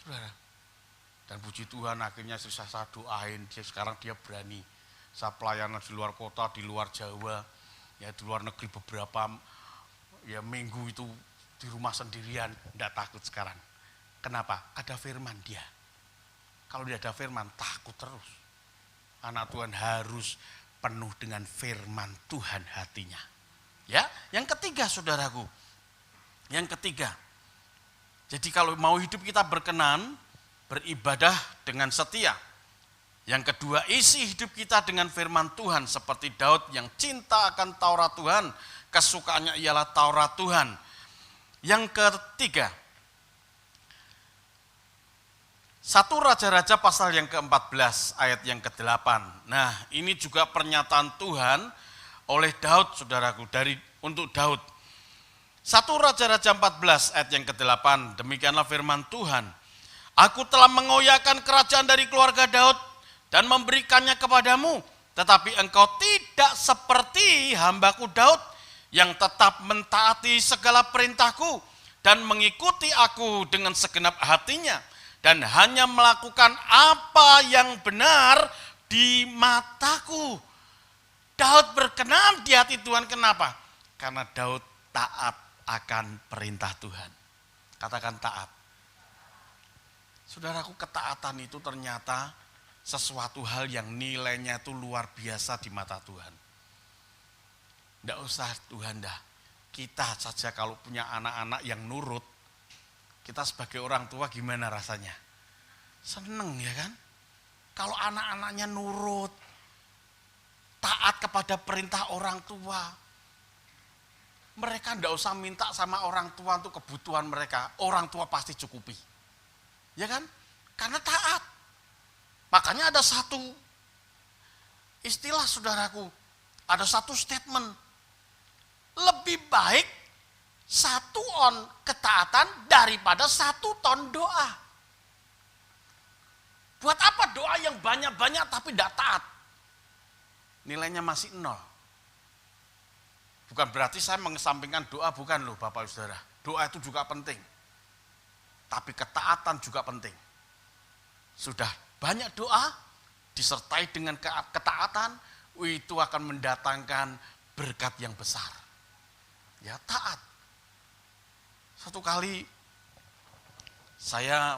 Saudara. Dan puji Tuhan akhirnya saya doain, sekarang dia berani. Saya pelayanan di luar kota, di luar Jawa, ya di luar negeri beberapa ya minggu itu di rumah sendirian, tidak takut sekarang. Kenapa? Ada firman dia. Kalau tidak ada firman, takut terus. Anak Tuhan harus penuh dengan firman Tuhan hatinya. Ya, yang ketiga saudaraku. Yang ketiga. Jadi kalau mau hidup kita berkenan, beribadah dengan setia. Yang kedua, isi hidup kita dengan firman Tuhan seperti Daud yang cinta akan Taurat Tuhan, kesukaannya ialah Taurat Tuhan. Yang ketiga, 1 Raja-Raja pasal yang ke-14 ayat yang ke-8. Nah, ini juga pernyataan Tuhan oleh Daud, saudaraku, untuk Daud. 1 Raja-Raja 14 ayat yang ke-8, demikianlah firman Tuhan. Aku telah mengoyakkan kerajaan dari keluarga Daud dan memberikannya kepadamu. Tetapi engkau tidak seperti hambaku Daud yang tetap mentaati segala perintahku dan mengikuti aku dengan segenap hatinya. Dan hanya melakukan apa yang benar di mataku. Daud berkenan di hati Tuhan, kenapa? Karena Daud taat akan perintah Tuhan. Katakan taat. Saudaraku, ketaatan itu ternyata sesuatu hal yang nilainya itu luar biasa di mata Tuhan. Tidak usah Tuhan dah. Kita saja kalau punya anak-anak yang nurut, Kita sebagai orang tua gimana rasanya? Seneng ya kan? Kalau anak-anaknya nurut, taat kepada perintah orang tua, mereka ndak usah minta sama orang tua untuk kebutuhan mereka, orang tua pasti cukupi. Ya kan? Karena taat. Makanya ada satu istilah saudaraku, ada satu statement, lebih baik 1 on ketaatan daripada 1 ton doa. Buat apa doa yang banyak-banyak tapi tidak taat? Nilainya masih 0. Bukan berarti saya mengesampingkan doa, bukan loh Bapak Saudara. Doa itu juga penting. Tapi ketaatan juga penting. Sudah banyak doa, disertai dengan ketaatan, itu akan mendatangkan berkat yang besar. Ya, taat. Satu kali saya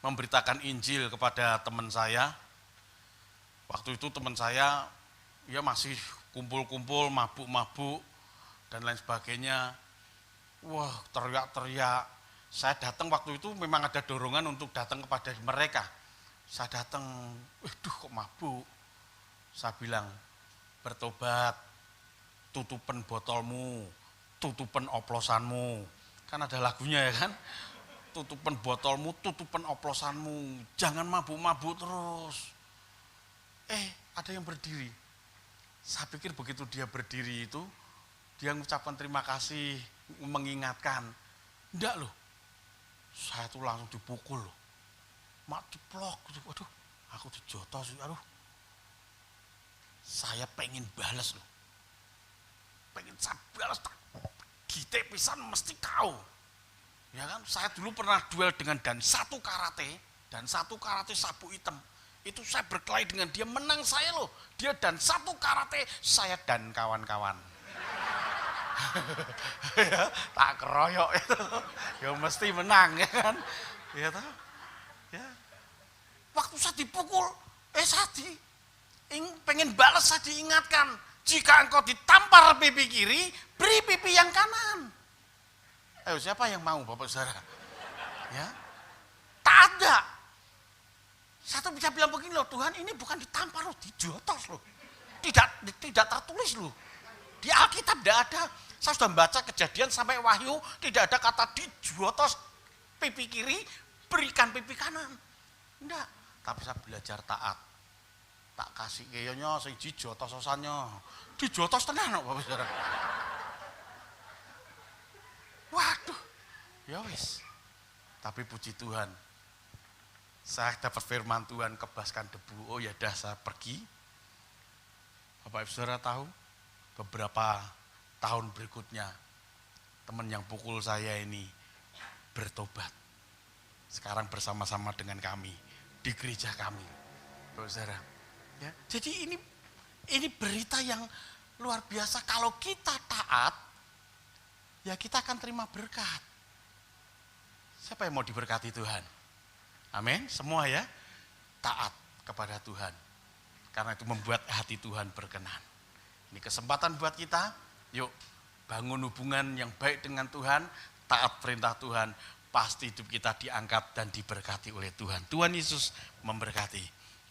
memberitakan Injil kepada teman saya. Waktu itu teman saya ya masih kumpul-kumpul, mabuk-mabuk dan lain sebagainya. Wah, teriak-teriak. Saya datang waktu itu memang ada dorongan untuk datang kepada mereka. Saya datang, waduh kok mabuk. Saya bilang, bertobat, tutupan botolmu, tutupan oplosanmu. Kan ada lagunya ya kan? Tutupan botolmu, tutupan oplosanmu. Jangan mabuk-mabuk terus. Ada yang berdiri. Saya pikir begitu dia berdiri itu, dia mengucapkan terima kasih, mengingatkan. Enggak loh. Saya tuh langsung dipukul loh. Mak diplok, waduh, aku dijotos, aduh. Saya pengen balas loh. Pengen saya balas, gite pisan mesti kau. Ya kan, saya dulu pernah duel dengan dan satu karate sapu hitam. Itu saya berkelahi dengan dia, menang saya loh. Dia dan satu karate, saya dan kawan-kawan. Ya, tak keroyok itu. Ya mesti menang ya kan. Ya toh. Ya. Waktu saya dipukul, saya pengen balas, saya diingatkan, jika engkau ditampar pipi kiri, beri pipi yang kanan. Ayo siapa yang mau Bapak Saudara? Ya. Tak ada. Satu bisa bilang begini loh, Tuhan ini bukan ditampar loh, dijotos loh. Tidak tertulis loh. Di Alkitab tidak ada. Saya sudah membaca Kejadian sampai Wahyu, tidak ada kata dijotos pipi kiri, berikan pipi kanan. Enggak, tapi saya belajar taat. Tak kasih kayaknya sing dijotos-osannya. Dijotos tenan kok Bapak Saudara. Waduh. Ya wis. Tapi puji Tuhan. Saya dapat firman Tuhan, kebaskan debu. Oh ya dah, saya pergi. Bapak Ibu Saudara tahu, beberapa tahun berikutnya teman yang pukul saya ini bertobat. Sekarang bersama-sama dengan kami di gereja kami, saudara. Ya, jadi ini berita yang luar biasa. Kalau kita taat, ya kita akan terima berkat. Siapa yang mau diberkati Tuhan? Amin. Semua ya taat kepada Tuhan. Karena itu membuat hati Tuhan berkenan. Ini kesempatan buat kita. Yuk bangun hubungan yang baik dengan Tuhan, taat perintah Tuhan. Pasti hidup kita diangkat dan diberkati oleh Tuhan. Tuhan Yesus memberkati.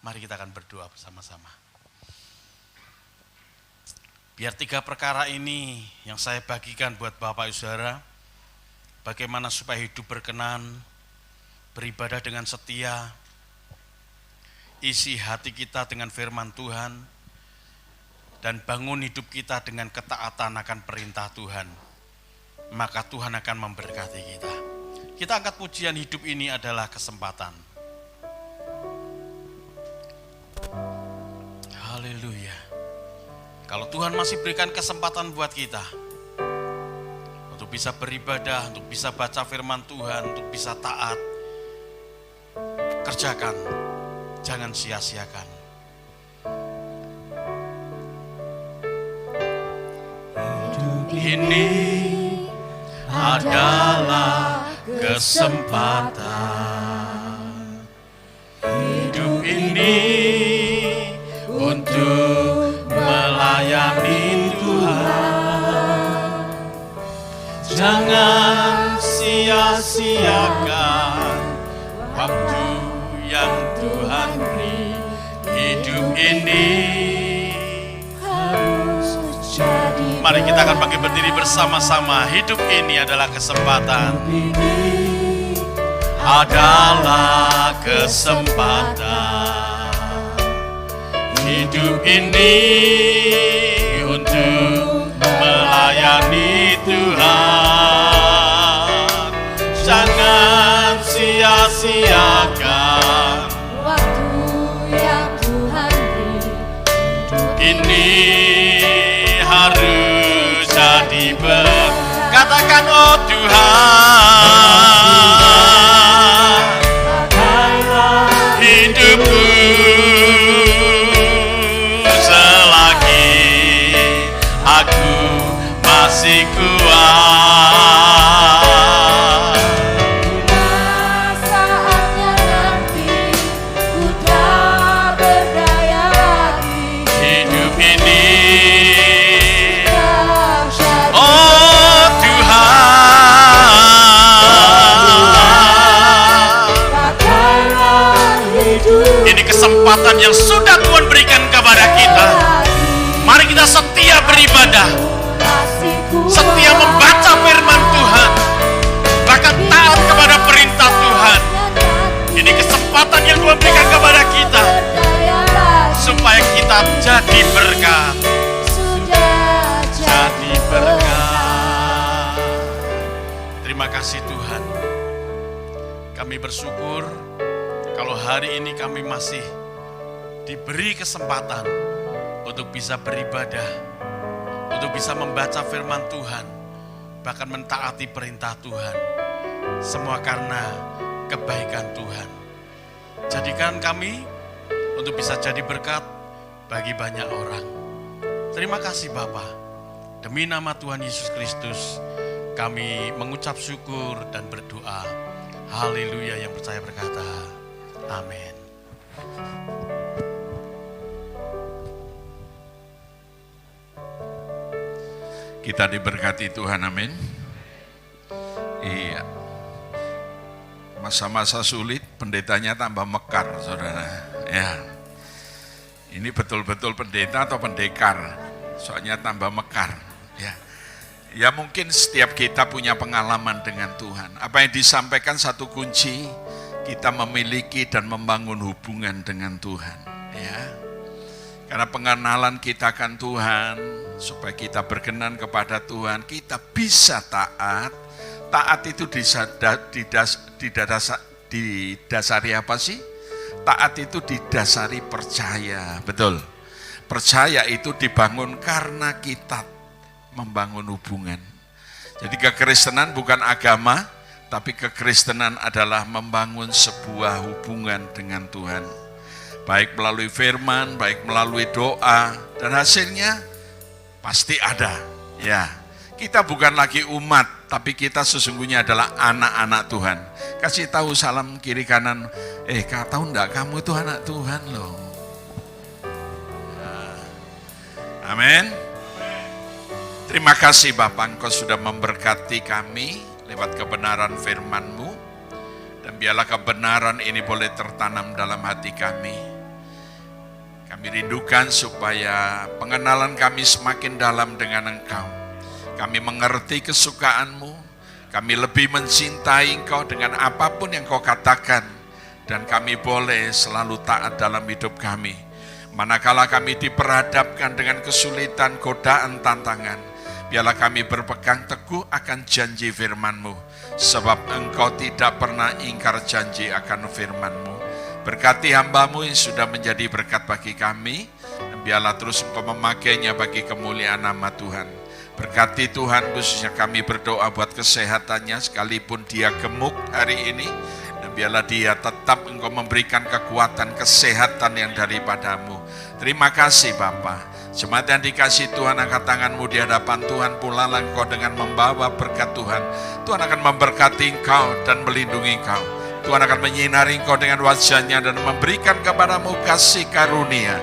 Mari kita akan berdoa bersama-sama. Biar 3 perkara ini yang saya bagikan buat Bapak Ibu Saudara. Bagaimana supaya hidup berkenan, beribadah dengan setia, isi hati kita dengan firman Tuhan, dan bangun hidup kita dengan ketaatan akan perintah Tuhan. Maka Tuhan akan memberkati kita. Kita angkat pujian, hidup ini adalah kesempatan. Haleluya. Kalau Tuhan masih berikan kesempatan buat kita untuk bisa beribadah, untuk bisa baca firman Tuhan, untuk bisa taat, kerjakan, jangan sia-siakan. Hidup ini adalah kesempatan. Hidup ini untuk melayani Tuhan. Jangan sia-siakan waktu yang Tuhan beri. Hidup ini, harus jadi mari kita akan bangkit berdiri bersama-sama. Hidup ini adalah kesempatan. Adalah kesempatan. Hidup ini untuk melayani Tuhan. Jangan sia-siakan waktu yang Tuhan beri. ini, harus jadi katakan oh Tuhan, hidupku selagi aku masih kuat. Saatnya nanti ku tak berdaya lagi. Hidup ini, Dahsyat oh Tuhan, pakailah hidup ini kesempatan yang sudah Tuhan berikan kepada kita. Mari kita setia beribadah, kasihku setia membaca firman Tuhan, bahkan taat kepada perintah Tuhan. Ini kesempatan yang Tuhan berikan kepada kita berdaya lagi. supaya kita jadi berkat. Sudah Jadi berkat. Terima kasih Tuhan. Kami bersyukur kalau hari ini kami masih diberi kesempatan untuk bisa beribadah, untuk bisa membaca firman Tuhan, bahkan mentaati perintah Tuhan. Semua karena kebaikan Tuhan. Jadikan kami untuk bisa jadi berkat bagi banyak orang. Terima kasih Bapa. Demi nama Tuhan Yesus Kristus, kami mengucap syukur dan berdoa. Haleluya, yang percaya berkata, amin. Kita diberkati Tuhan, amin. Iya. Masa-masa sulit, pendetanya tambah mekar, saudara. Ya. Ini betul-betul pendeta atau pendekar, soalnya tambah mekar. Ya. Ya mungkin setiap kita punya pengalaman dengan Tuhan. Apa yang disampaikan satu kunci, kita memiliki dan membangun hubungan dengan Tuhan. Ya. Karena pengenalan kita akan Tuhan, supaya kita berkenan kepada Tuhan, kita bisa taat. Taat itu didasari apa sih? Taat itu didasari percaya, betul. Percaya itu dibangun karena kita membangun hubungan. Jadi kekristenan bukan agama, tapi kekristenan adalah membangun sebuah hubungan dengan Tuhan. Baik melalui firman, baik melalui doa, dan hasilnya pasti ada. Ya, kita bukan lagi umat, tapi kita sesungguhnya adalah anak-anak Tuhan. Kasih tahu salam kiri kanan, kau tahu enggak kamu itu anak Tuhan loh. Amin. Terima kasih Bapak, Engkau sudah memberkati kami lewat kebenaran firman-Mu. Dan biarlah kebenaran ini boleh tertanam dalam hati kami. Kami rindukan supaya pengenalan kami semakin dalam dengan Engkau. Kami mengerti kesukaan-Mu. Kami lebih mencintai Engkau dengan apapun yang Kau katakan. Dan kami boleh selalu taat dalam hidup kami. Manakala kami diperhadapkan dengan kesulitan, godaan, tantangan, biarlah kami berpegang teguh akan janji firman-Mu. Sebab Engkau tidak pernah ingkar janji akan firman-Mu. Berkati hamba-Mu yang sudah menjadi berkat bagi kami. Dan biarlah terus Engkau memakainya bagi kemuliaan nama Tuhan. Berkati Tuhan, khususnya kami berdoa buat kesehatannya sekalipun dia gemuk hari ini. Dan biarlah dia tetap Engkau memberikan kekuatan, kesehatan yang daripadamu. Terima kasih Bapa. Jemaat yang dikasih Tuhan, angkat tanganmu di hadapan Tuhan, pulalah engkau dengan membawa berkat Tuhan. Tuhan akan memberkati engkau dan melindungi engkau. Tuhan akan menyinari engkau dengan wajahnya dan memberikan kepadamu kasih karunia.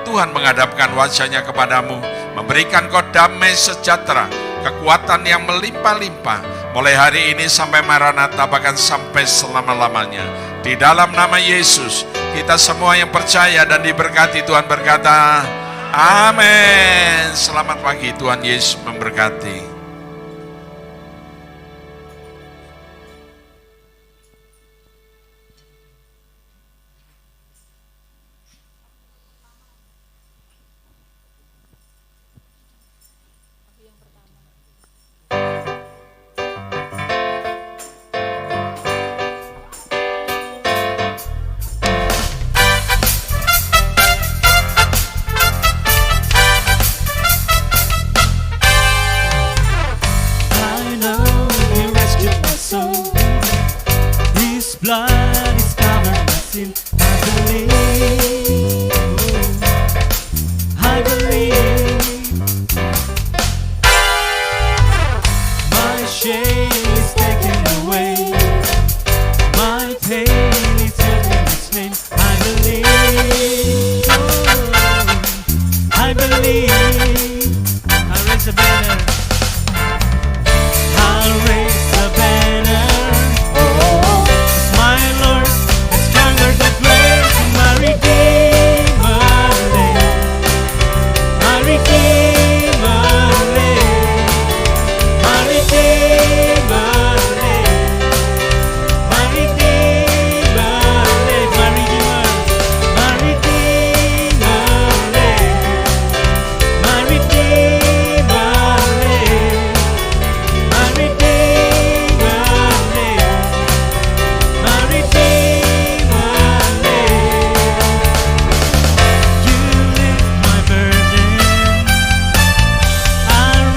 Tuhan menghadapkan wajahnya kepadamu, memberikan engkau damai sejahtera, kekuatan yang melimpah-limpah, mulai hari ini sampai Maranatha, bahkan sampai selama-lamanya. Di dalam nama Yesus, kita semua yang percaya dan diberkati, Tuhan berkata, amin. Selamat pagi, Tuhan Yesus memberkati. I know He rescued my soul. His blood is covered my sin.